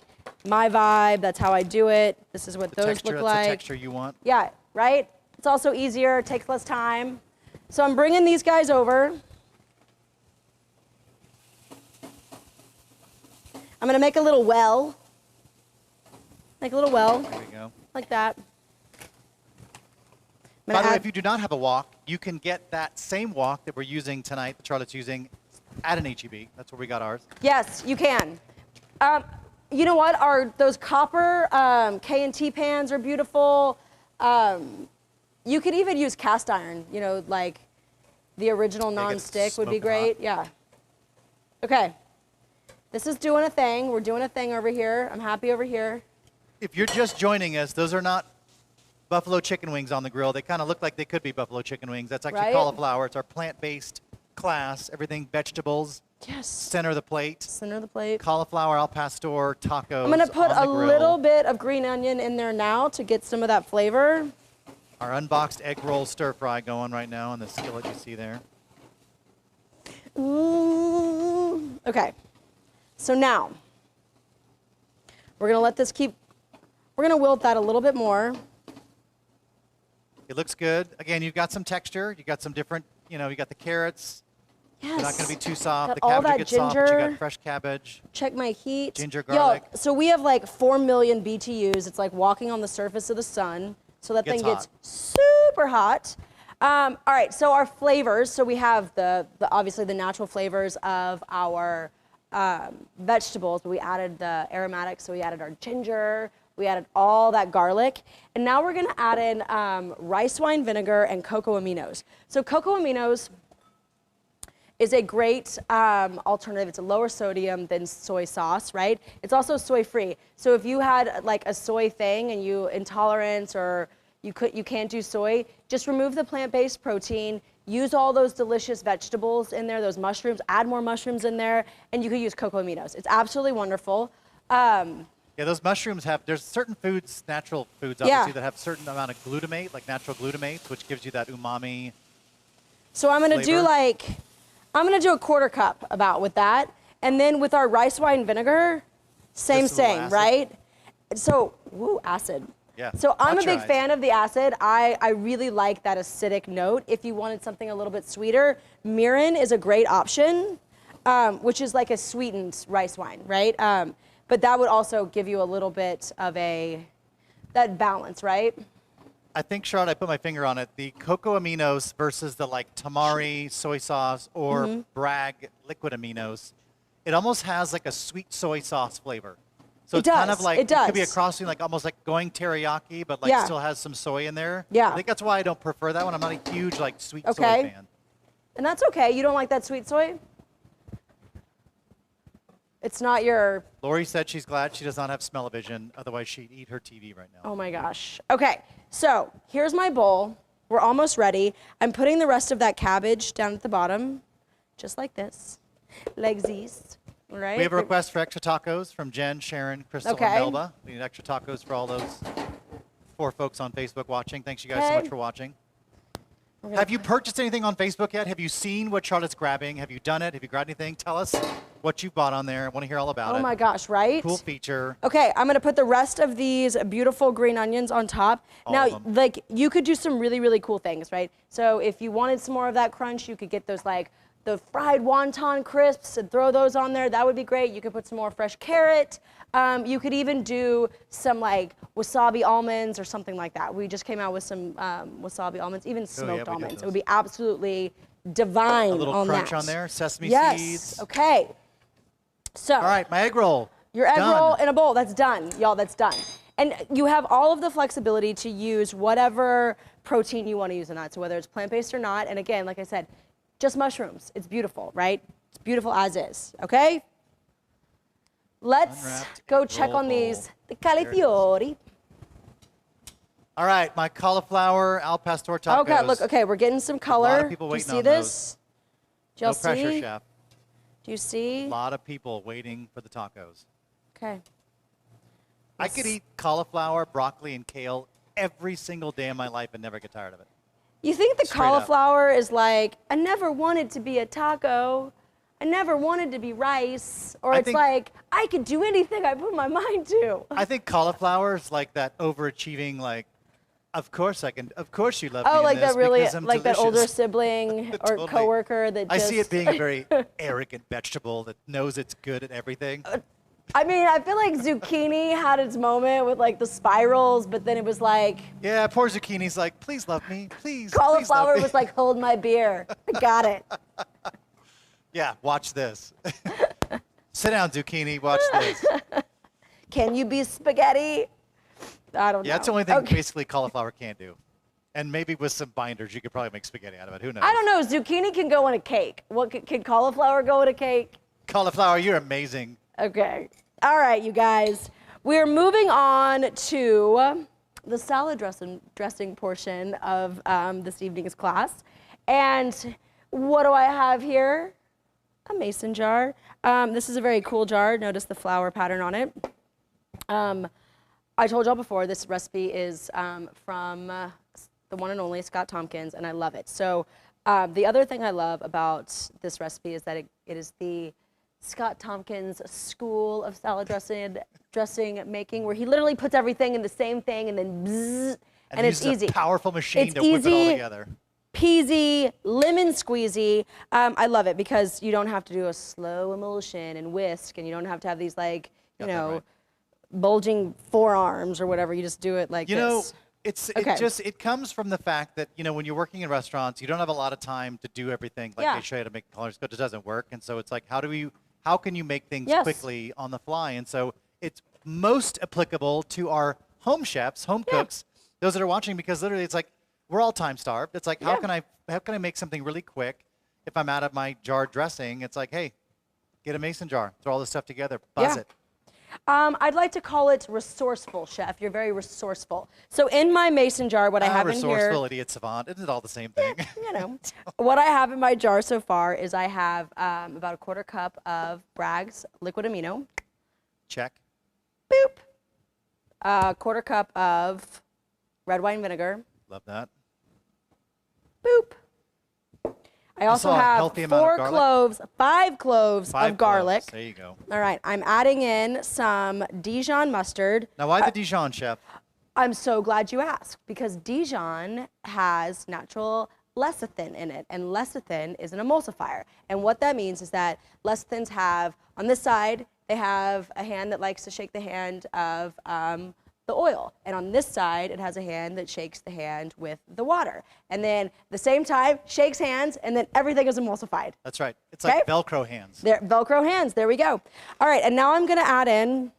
my vibe. That's how I do it. This is what those look like. That's the texture you want. Yeah, right? It's also easier, takes less time. So I'm bringing these guys over. I'm gonna make a little well. Make a little well, There we go. like that. By the way, if you do not have a wok, you can get that same wok that we're using tonight, that Charlotte's using, at an HEB. That's where we got ours. Yes, you can. You know what? Those copper K&T pans are beautiful. You could even use cast iron. You know, like the original non-stick would be great. hot. Yeah. Okay. This is doing a thing. We're doing a thing over here. I'm happy over here. If you're just joining us, those are not buffalo chicken wings on the grill. They kind of look like they could be buffalo chicken wings. That's actually Right? cauliflower. It's our plant-based class. Everything vegetables. Yes. Center of the plate. Center of the plate. Cauliflower al pastor tacos. I'm gonna put on the a grill. little bit of green onion in there now to get some of that flavor. Our unboxed egg roll stir fry going right now on the skillet you see there. Okay, so now we're gonna let this we're gonna wilt that a little bit more. It looks good. Again, you've got some texture. You've got some different, you got the carrots. Yes. They're not gonna be too soft. Got The all cabbage will that get soft, but you ginger. got fresh cabbage. Check my heat. Ginger, garlic. Yo, so we have like 4 million BTUs. It's like walking on the surface of the sun. So that thing gets super hot. All right, so our flavors. So we have the obviously the natural flavors of our vegetables, but we added the aromatics. So we added our ginger. We added all that garlic. And now we're gonna add in rice wine vinegar and cocoa aminos. So cocoa aminos is a great alternative. It's a lower sodium than soy sauce, right? It's also soy free. So if you had like a soy thing and you intolerance or you can't do soy, just remove the plant-based protein, use all those delicious vegetables in there, those mushrooms, add more mushrooms in there, and you could use cocoa aminos. It's absolutely wonderful. Yeah, those mushrooms there's certain foods, natural foods obviously, that have a certain amount of glutamate, like natural glutamate, which gives you that umami. So I'm gonna do I'm gonna do a 1/4 cup about with that. And then with our rice wine vinegar, same, right? So, acid. Yeah. So I'm a big fan of the acid. I really like that acidic note. If you wanted something a little bit sweeter, mirin is a great option, which is like a sweetened rice wine, right? But that would also give you a little bit of that balance, right? I think, Charlotte, I put my finger on it. The cocoa aminos versus the like tamari soy sauce or Bragg liquid aminos, it almost has like a sweet soy sauce flavor. So it's kind of like it could be a cross between like almost like going teriyaki, but like still has some soy in there. Yeah. I think that's why I don't prefer that one. I'm not a huge like sweet soy fan. And that's okay. You don't like that sweet soy? It's not your... Lori said she's glad she does not have smell-o-vision, otherwise she'd eat her TV right now. Oh my gosh. Okay, so here's my bowl. We're almost ready. I'm putting the rest of that cabbage down at the bottom, just like this, like these, right? We have a request for extra tacos from Jen, Sharon, Crystal, and Melba. We need extra tacos for all those 4 folks on Facebook watching. Thanks you guys so much for watching. Have you purchased anything on Facebook yet? Have you seen what Charlotte's grabbing? Have you done it? Have you grabbed anything? Tell us what you bought on there. I want to hear all about it. Oh my gosh, right? Cool feature. Okay, I'm gonna put the rest of these beautiful green onions on top. Now, like, you could do some really, really cool things, right? So if you wanted some more of that crunch, you could get those like the fried wonton crisps and throw those on there. That would be great. You could put some more fresh carrot. You could even do some like wasabi almonds or something like that. We just came out with some wasabi almonds, even smoked almonds. It would be absolutely divine on that. A little crunch on there, sesame seeds. Okay. So. All right, my egg roll. Your egg roll in a bowl, that's done. Y'all, that's done. And you have all of the flexibility to use whatever protein you want to use in that. So whether it's plant-based or not, and again, like I said, just mushrooms. It's beautiful, right? It's beautiful as is, okay? Let's go check on these, the cauliflower. All right, my cauliflower al pastor tacos. Okay, look, okay, we're getting some color. A lot of people waiting on those. Do you see this? Do y'all No pressure, see? chef. Do you see? A lot of people waiting for the tacos. Okay. I could eat cauliflower, broccoli, and kale every single day of my life and never get tired of it. You think the cauliflower is like, I never wanted to be a taco. I never wanted to be rice. Or it's like, I could do anything I put my mind to. I think cauliflower is like that overachieving, like, of course I can, of course you love me Oh, in like this that really, because I'm like that delicious. older sibling or Totally. coworker that just... I see it being a very arrogant vegetable that knows it's good at everything. I mean, I feel like zucchini had its moment with like the spirals, but then it was like... Yeah, poor zucchini's like, please love me, please. Cauliflower please love me. was like, hold my beer. I got it. Yeah, watch this. Sit down, zucchini, watch this. Can you be spaghetti? I don't know. Yeah, that's the only thing basically cauliflower can't do. And maybe with some binders, you could probably make spaghetti out of it. Who knows? I don't know. Zucchini can go in a cake. What can cauliflower go in a cake? Cauliflower, you're amazing. Okay. All right, you guys. We're moving on to the salad dressing portion of this evening's class. And what do I have here? A mason jar. This is a very cool jar. Notice the flower pattern on it. I told y'all before, this recipe is from the one and only Scott Tompkins, and I love it. So the other thing I love about this recipe is that it is the Scott Tompkins School of Salad dressing making, where he literally puts everything in the same thing and then bzzz, and it's easy. A powerful machine it's to whip it all easy, together. Peasy, lemon squeezy. I love it because you don't have to do a slow emulsion and whisk, and you don't have to have these like, you know, right. bulging forearms or whatever. You just do it like this. It comes from the fact that, you know, when you're working in restaurants, you don't have a lot of time to do everything. Like they show you how to make colors, but it doesn't work. And so it's like, how can you make things quickly on the fly? And so it's most applicable to our home chefs, home cooks, those that are watching, because literally it's like, we're all time starved. It's like, how can I make something really quick if I'm out of my jar dressing? It's like, hey, get a mason jar, throw all this stuff together, buzz it. I'd like to call it resourceful, chef. You're very resourceful. So in my mason jar, what I have in here... Resourceful, idiot savant. Isn't it all the same thing? You know. What I have in my jar so far is I have about a quarter cup of Bragg's liquid amino. Check. Boop. A quarter cup of red wine vinegar. Love that. Boop. I also have 5 cloves of garlic. There you go. All right, I'm adding in some Dijon mustard. Now, why the Dijon, chef? I'm so glad you asked, because Dijon has natural lecithin in it, and lecithin is an emulsifier. And what that means is that lecithins have, on this side, they have a hand that likes to shake the hand of the oil. And on this side, it has a hand that shakes the hand with the water. And then at the same time, shakes hands, and then everything is emulsified. That's right. It's like Velcro hands. Velcro hands, there we go. All right, and now I'm gonna add in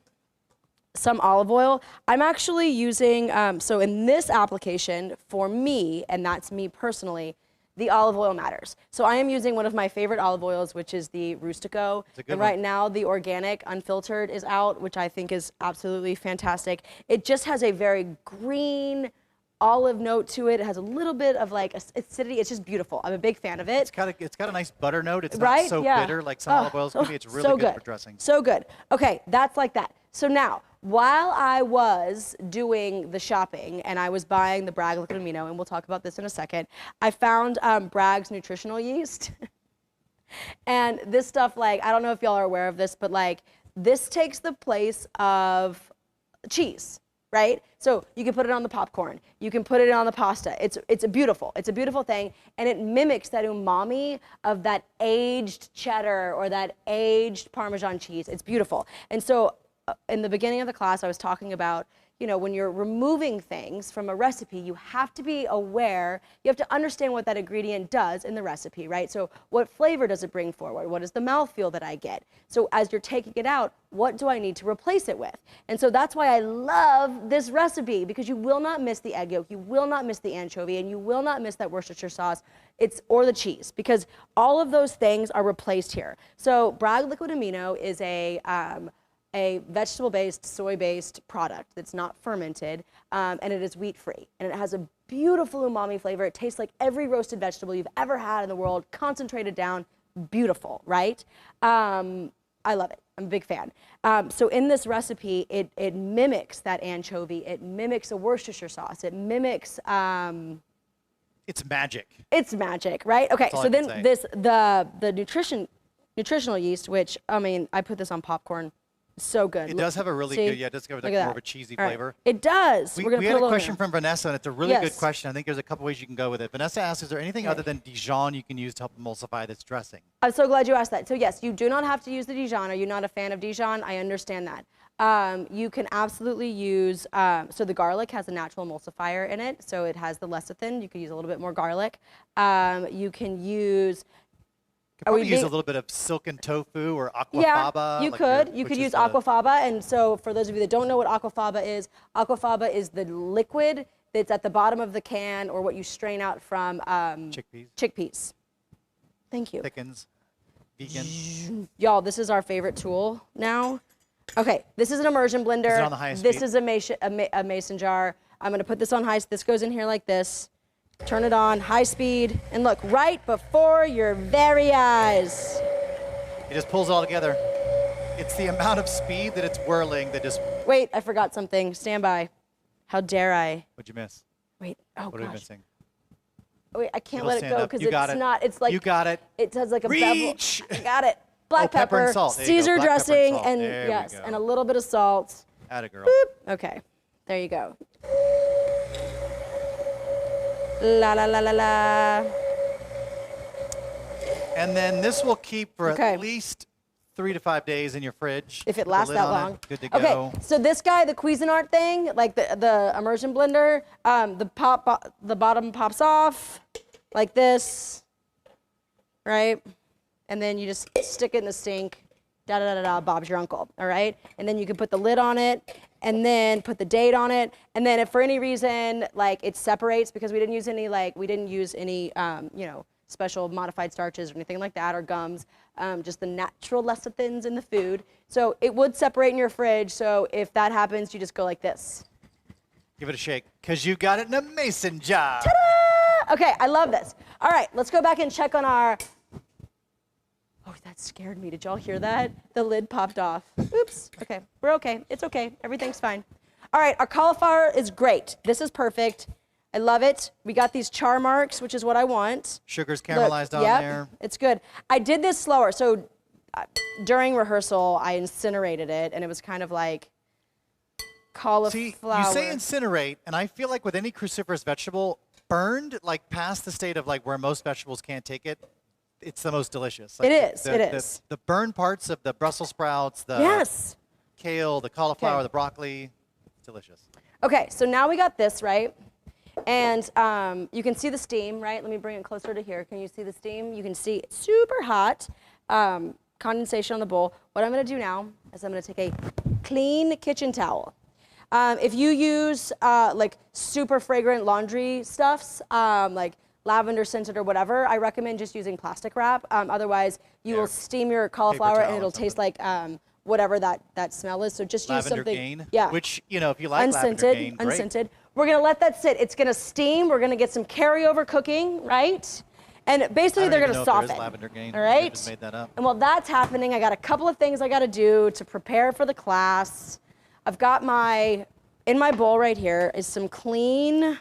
some olive oil. I'm actually using, so in this application, for me, and that's me personally, the olive oil matters. So I am using one of my favorite olive oils, which is the Rustico. And right now, the organic unfiltered is out, which I think is absolutely fantastic. It just has a very green olive note to it. It has a little bit of like acidity. It's just beautiful. I'm a big fan of it. It's got a nice butter note. It's not so bitter like some olive oils can be. It's really good for dressing. So good. Okay, that's like that. So now, while I was doing the shopping and I was buying the Bragg liquid amino, and we'll talk about this in a second, I found Bragg's nutritional yeast. And this stuff, like, I don't know if y'all are aware of this, but like, this takes the place of cheese, right? So you can put it on the popcorn, you can put it on the pasta. It's a beautiful thing, and it mimics that umami of that aged cheddar or that aged Parmesan cheese. It's beautiful. And so in the beginning of the class, I was talking about, you know, when you're removing things from a recipe, you have to be aware, you have to understand what that ingredient does in the recipe, right? So what flavor does it bring forward? What is the mouthfeel that I get? So as you're taking it out, what do I need to replace it with? And so that's why I love this recipe, because you will not miss the egg yolk, you will not miss the anchovy, and you will not miss that Worcestershire sauce, or the cheese, because all of those things are replaced here. So Bragg liquid amino is a vegetable-based, soy-based product that's not fermented, and it is wheat-free. And it has a beautiful umami flavor. It tastes like every roasted vegetable you've ever had in the world, concentrated down, beautiful, right? I love it. I'm a big fan. So in this recipe, it mimics that anchovy. It mimics a Worcestershire sauce. It mimics... it's magic. It's magic, right? Okay, so then the nutritional yeast, which, I mean, I put this on popcorn. So good. It does have a really good, it does have like more of a cheesy flavor. It does. We had a question from Vanessa, and it's a really good question. I think there's a couple ways you can go with it. Vanessa asks, is there anything other than Dijon you can use to help emulsify this dressing? I'm so glad you asked that. So yes, you do not have to use the Dijon. Are you not a fan of Dijon? I understand that. You can absolutely use, so the garlic has a natural emulsifier in it, so it has the lecithin. You could use a little bit more garlic. You can use... Probably use a little bit of silken tofu or aquafaba. Yeah, you could. You could use aquafaba. And so for those of you that don't know what aquafaba is the liquid that's at the bottom of the can, or what you strain out from chickpeas. Thank you. Thickens. Vegan. Y'all, this is our favorite tool now. Okay, this is an immersion blender. Is it on the highest this speed? Is a mason jar. I'm going to put this on high. This goes in here like this. Turn it on, high speed, and look, right before your very eyes. It just pulls it all together. It's the amount of speed that it's whirling that just... Wait, I forgot something. Stand by. How dare I? What'd you miss? Wait, oh What are we gosh. missing? Wait, I can't It'll let it stand go up. because You got it's it. not, it's like. You got it. It does like a Reach! bevel. I got it. Black pepper and salt. There you go. Caesar Black pepper and dressing, salt. and There we yes, go. and a little bit of salt. Atta girl. Boop. Okay, there you go. La la la la la. And then this will keep for Okay. at least 3 to 5 days in your fridge. If it Put the lasts lid that on it. long. Good to go. Okay, so this guy, the Cuisinart thing, like the immersion blender, the bottom pops off like this, right? And then you just stick it in the sink. Da da da da da. Bob's your uncle. All right, and then you can put the lid on it, and then put the date on it, and then if for any reason like it separates because we didn't use any you know, special modified starches or anything like that, or gums, just the natural lecithins in the food. So it would separate in your fridge. So if that happens, you just go like this. Give it a shake, because you got it in a mason jar. Ta-da! Okay, I love this. All right, let's go back and check on our. Oh, that scared me. Did y'all hear that? The lid popped off. Oops. Okay, we're okay. It's okay. Everything's fine. All right, our cauliflower is great. This is perfect. I love it. We got these char marks, which is what I want. Sugar's caramelized on yep, there. It's good. I did this slower. So during rehearsal, I incinerated it, and it was kind of like cauliflower. See, you say incinerate, and I feel like with any cruciferous vegetable, burned like past the state of like where most vegetables can't take it, it's the most delicious. Like It is. The burned parts of the Brussels sprouts, the Yes. kale, the cauliflower, Okay. the broccoli, it's delicious. Okay, so now we got this, right? And you can see the steam, right? Let me bring it closer to here. Can you see the steam? You can see it's super hot, condensation on the bowl. What I'm gonna do now is I'm gonna take a clean kitchen towel. If you use like super fragrant laundry stuffs, like lavender scented or whatever, I recommend just using plastic wrap. Otherwise, you will steam your cauliflower towel and or it'll taste like whatever that smell is. So just use Lavender something. Gain, Yeah. which, you know, if you like Unscented, Lavender Gain, great. unscented. We're gonna let that sit. It's gonna steam. We're gonna get some carryover cooking, right? And basically, I don't they're even gonna know if there is soften. Lavender Gain. All I right. just made that up. And while that's happening, I got a couple of things I gotta do to prepare for the class. I've got in my bowl right here is some cleaned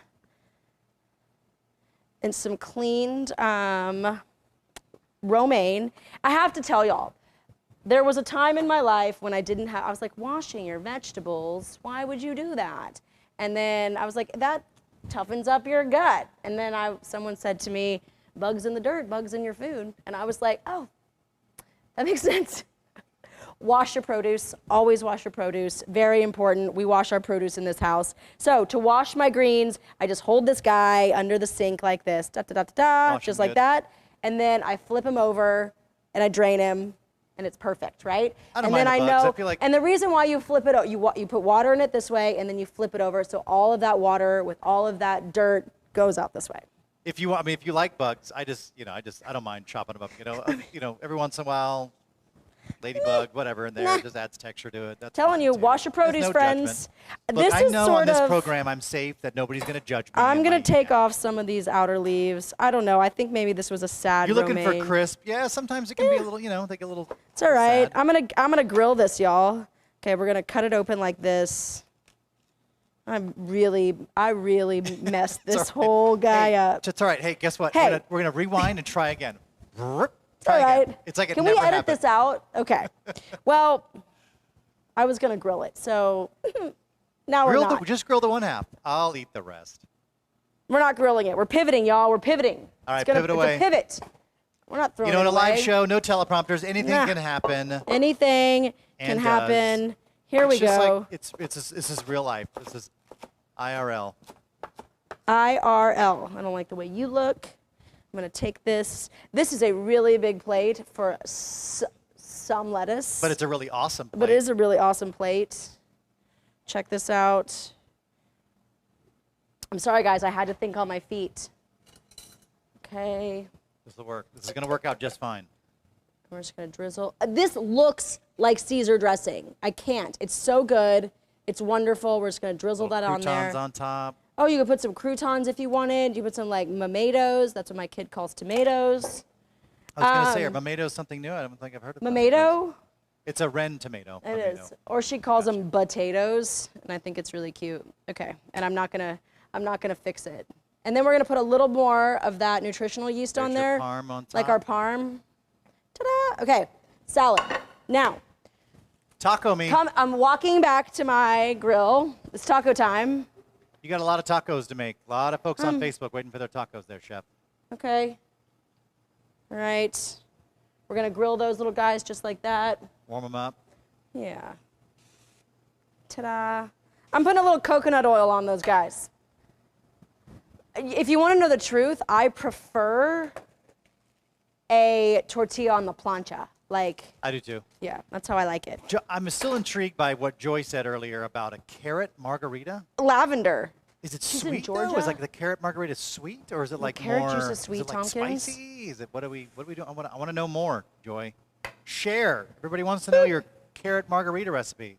romaine. I have to tell y'all, there was a time in my life when I was like, washing your vegetables, why would you do that? And then I was like, that toughens up your gut. And then someone said to me, bugs in the dirt, bugs in your food. And I was like, oh, that makes sense. Wash your produce, always wash your produce, very important. We wash our produce in this house. So to wash my greens, I just hold this guy under the sink like this, da, da, da, da, da, Wash just him like good. that. And then I flip him over and I drain him and it's perfect, right? I don't and mind then the I bugs. I know, feel like- and the reason why you flip it, you put water in it this way and then you flip it over so all of that water with all of that dirt goes out this way. If you like bugs, I don't mind chopping them up. Every once in a while, ladybug, whatever in there, Nah. just adds texture to it. That's Telling fine, you, too. wash your There's produce, no friends. judgment. Look, I is know sort on this of, program I'm safe, that nobody's going to judge me. I'm and gonna my- take off some of these outer leaves. I don't know. I think maybe this was a sad You're looking romaine. for crisp. Yeah, sometimes it can be a little, they get a little. It's all right. sad. I'm gonna grill this, y'all. Okay, we're gonna cut it open like this. I really messed this all right. whole guy Hey, up. It's all right. Hey, guess what? Hey. We're gonna rewind and try again. It's all Try again. right. It's like it Can never we edit happened. this out? Okay. Well, I was gonna grill it, so now we're not. Just grill the one half. I'll eat the rest. We're not grilling it. We're pivoting, y'all. We're pivoting. All right, it's pivot away. It's a pivot. We're not throwing In it a live away. show, no teleprompters. Anything Nah. can happen. Anything can And happen. Here we It's just go. like this is real life. This is IRL. IRL. I don't like the way you look. I'm gonna take this. This is a really big plate for some lettuce. But it's a really awesome plate. But it is a really awesome plate. Check this out. I'm sorry, guys. I had to think on my feet. Okay. This will work. This is going to work out just fine. We're just gonna drizzle. This looks like Caesar dressing. I can't. It's so good. It's wonderful. We're just gonna drizzle that on there. Croutons on top. Oh, you could put some croutons if you wanted. You put some like tomatoes. That's what my kid calls tomatoes. I was going to say, are tomatoes something new? I don't think I've heard of that. Tomato? It's a wren tomato. It is. Or she calls them potatoes, and I think it's really cute. Okay, and I'm not gonna I'm not gonna fix it. And then we're gonna put a little more of that nutritional yeast on There's your there. parm on Like top. our parm. Ta-da! Okay, salad. Now, Taco me. I'm walking back to my grill. It's taco time. You got a lot of tacos to make. A lot of folks on Facebook waiting for their tacos there, Chef. Okay. All right. We're gonna grill those little guys just like that. Warm them up. Yeah. Ta-da. I'm putting a little coconut oil on those guys. If you want to know the truth, I prefer a tortilla on the plancha. Like, I do too. yeah, that's how I like it. I'm still intrigued by what Joy said earlier about a carrot margarita. Lavender. Is it She's in sweet though? Georgia? Is like the carrot margarita sweet, or is it like carrot more? juice is sweet, is it like Tompkins? spicy? Is it what are we doing? I want to know more, Joy. Share. Everybody wants to know your carrot margarita recipe.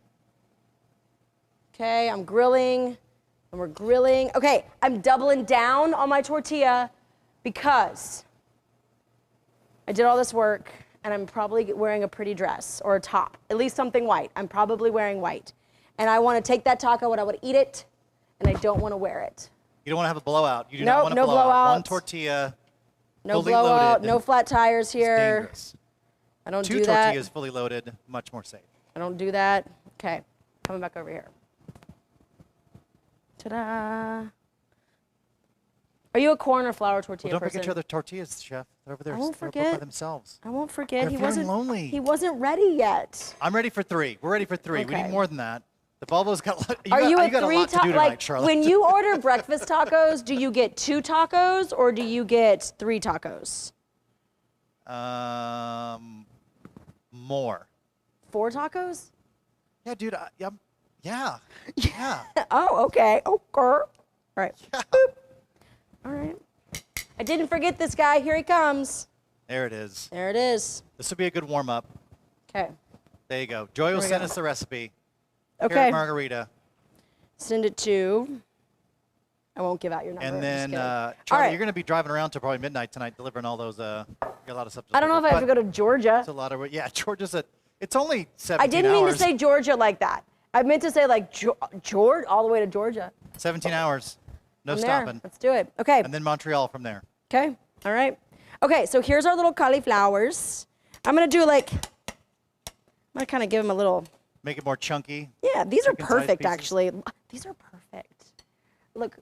Okay, I'm grilling, and we're grilling. Okay, I'm doubling down on my tortilla because I did all this work, and I'm probably wearing a pretty dress or a top, at least something white. I'm probably wearing white. And I want to take that taco and I want to eat it, and I don't want to wear it. You don't want to have a blowout. You do Nope, not want to no blow out. One blowouts. tortilla. No fully blowout, loaded. no flat tires It's here. dangerous. I don't Two do that. tortillas fully loaded, much more safe. I don't do that. Okay, coming back over here. Ta-da. Are you a corn or flour tortilla Well, don't person? forget your other tortillas, Chef. They're over there. I won't They're up forget. by themselves. I won't forget. They're He feeling wasn't lonely. He wasn't ready yet. I'm ready for 3. We're ready for 3. We Okay. need more than that. The Bulbo's got. Are you a got a three lot to do taco? tonight, Like Charlotte. when you order breakfast tacos, do you get 2 tacos or do you get 3 tacos? More. 4 tacos? Yeah, dude. Yeah. Oh, okay. Okay. All right. Yeah. Boop. All right. I didn't forget this guy. Here he comes. There it is. There it is. This would be a good warm up. Okay. There you go. Joy will we send go. us the recipe. Okay. Carrot margarita. Send it to. I won't give out your number. And I'm just then, kidding. Charlie, All right. you're going to be driving around till probably midnight tonight delivering all those. You got a lot of stuff to I don't know if I have to go to Georgia. It's a lot of. Yeah, Georgia's it's only 17 I didn't mean hours. to say Georgia like that. I meant to say like Georgia, all the way to Georgia. 17 hours. No From there. stopping. Let's do it. Okay. And then Montreal from there. Okay. All right. Okay. So here's our little cauliflowers. I'm gonna do like. I'm gonna kind of give them a little. Make it more chunky. Yeah. These are Chicken-sized perfect, pieces. actually. These are perfect. Look,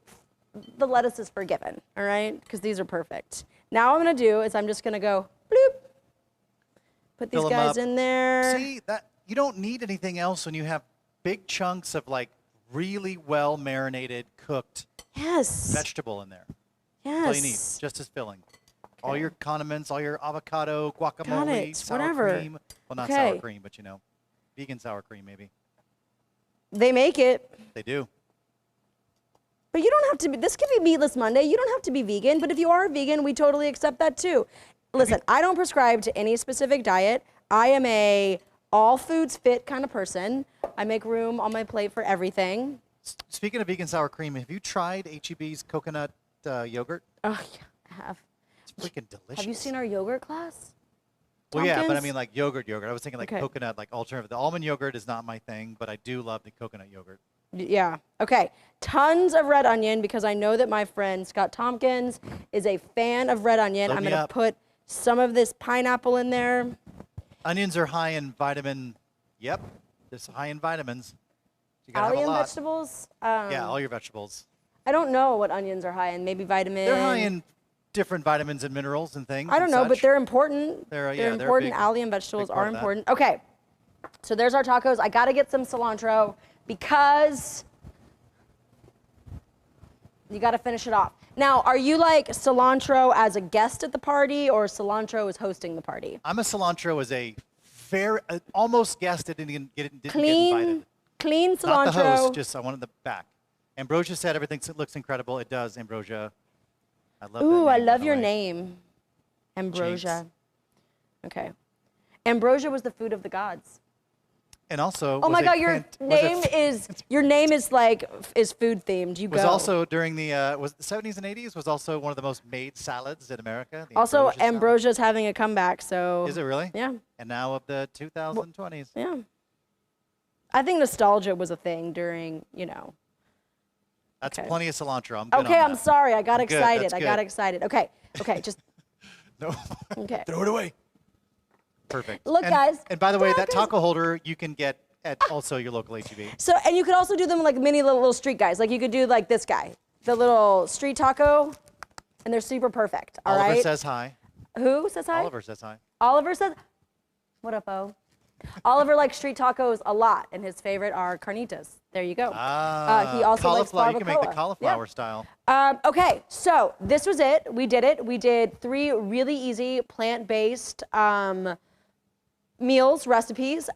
the lettuce is forgiven. All right, because these are perfect. Now what I'm gonna do is I'm just gonna go bloop. Put these Fill 'em guys up. in there. See, that you don't need anything else when you have big chunks of like really well marinated, cooked Yes. vegetable in there. Yes. That's all you need, just as filling. All your condiments, all your avocado, guacamole, it, sour whatever. cream. Well, not Okay. sour cream, but vegan sour cream maybe. They make it. They do. But you don't have to be, this could be Meatless Monday. You don't have to be vegan, but if you are vegan, we totally accept that too. Listen, I don't prescribe to any specific diet. I am a all foods fit kind of person. I make room on my plate for everything. Speaking of vegan sour cream, have you tried HEB's coconut yogurt? Oh, yeah, I have. It's freaking delicious. Have you seen our yogurt class? Well, yeah, but I Tompkins? mean like yogurt. I was thinking like Okay. coconut, like alternative. The almond yogurt is not my thing, but I do love the coconut yogurt. Yeah. Okay. Tons of red onion because I know that my friend Scott Tompkins is a fan of red onion. Load I'm me going to up. put some of this pineapple in there. Onions are high in vitamin. Yep, it's high in vitamins. You gotta have a Allium lot. vegetables. Yeah, all your vegetables. I don't know what onions are high in. Maybe vitamin. They're high in different vitamins and minerals and things. I don't and know, but such. they're important. They're, They're yeah, they're a important. big- Allium vegetables big part are of that. important. Okay. So there's our tacos. I got to get some cilantro because you got to finish it off. Now, are you like cilantro as a guest at the party or cilantro is hosting the party? I'm a cilantro as a very almost guessed it didn't get invited. Clean cilantro. Not the host, just I wanted the back. Ambrosia said everything looks incredible. It does, Ambrosia. I love that Ooh, I name, by love the your way. name. Ambrosia. Okay. Ambrosia was the food of the gods. And also, Oh my was a God, your fant- was a name f- is like is food themed. You was go. also during the was the 70s and 80s was also one of the most made salads in America. The Also, Ambrosia salad. Ambrosia's having a comeback, so. Is it really? Yeah, And now of the 2020s. yeah. I think nostalgia was a thing during, That's Okay. plenty of cilantro. I'm good Okay, on I'm that. sorry. I got Good, excited. that's I got good. excited. Okay. Okay. Just No. okay. Throw it away. Perfect. Look, guys. And by the way, that Tacos. taco holder you can get at also your local HEB. So, and you could also do them like mini little street guys. Like you could do like this guy, the little street taco, and they're super perfect. All right. Oliver says hi. Who says hi? Oliver says hi. Oliver says, "What up, O?" Oliver likes street tacos a lot, and his favorite are carnitas. There you go. He also likes cauliflower. barbacoa. You can make the cauliflower Yeah. style. Okay, so this was it. We did it. We did 3 really easy plant-based meals, recipes.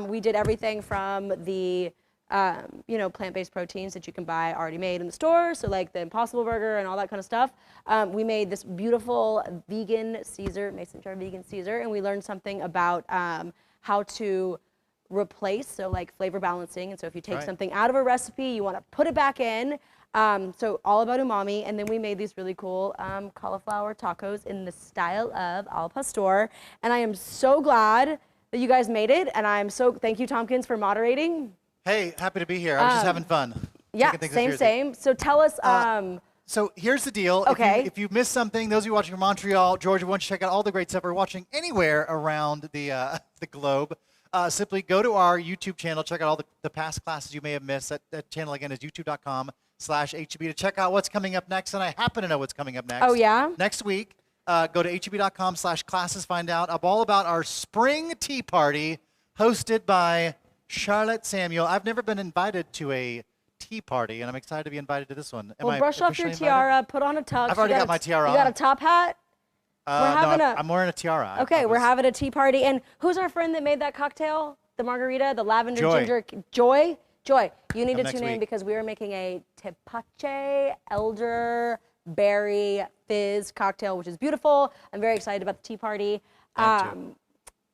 We did everything from the plant-based proteins that you can buy already made in the store, so like the Impossible Burger and all that kind of stuff. We made this beautiful vegan Caesar, mason jar vegan Caesar, and we learned something about how to replace, so like flavor balancing. And so if you take Right. something out of a recipe, you want to put it back in. So all about umami. And then we made these really cool cauliflower tacos in the style of al pastor. And I am so glad that you guys made it. And thank you, Tompkins, for moderating. Hey, happy to be here. I was just having fun. Yeah, Taking things same. seriously. So tell us. So here's the deal. Okay. If you missed something, those of you watching from Montreal, Georgia, want to check out all the great stuff we're watching anywhere around the globe, simply go to our YouTube channel, check out all the past classes you may have missed. That channel, again, is youtube.com/HEB to check out what's coming up next. And I happen to know what's coming up next. Oh, yeah? Next week, go to HEB.com/classes, find out all about our spring tea party hosted by Charlotte Samuel. I've never been invited to a tea party, and I'm excited to be invited to this one. Am I brush off your officially invited? tiara, put on a tux. I've already got my tiara You got on. a top hat? No, having I'm wearing a tiara. Okay, we're having a tea party. And who's our friend that made that cocktail? The margarita, the lavender Joy. ginger. Joy? Joy, you need Come to next tune in week. because we are making a tepache elderberry fizz cocktail, which is beautiful. I'm very excited about the tea party.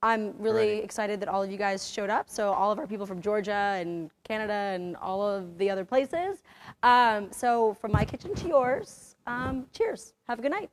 I'm really Ready. excited that all of you guys showed up. So all of our people from Georgia and Canada and all of the other places. So from my kitchen to yours, cheers. Have a good night.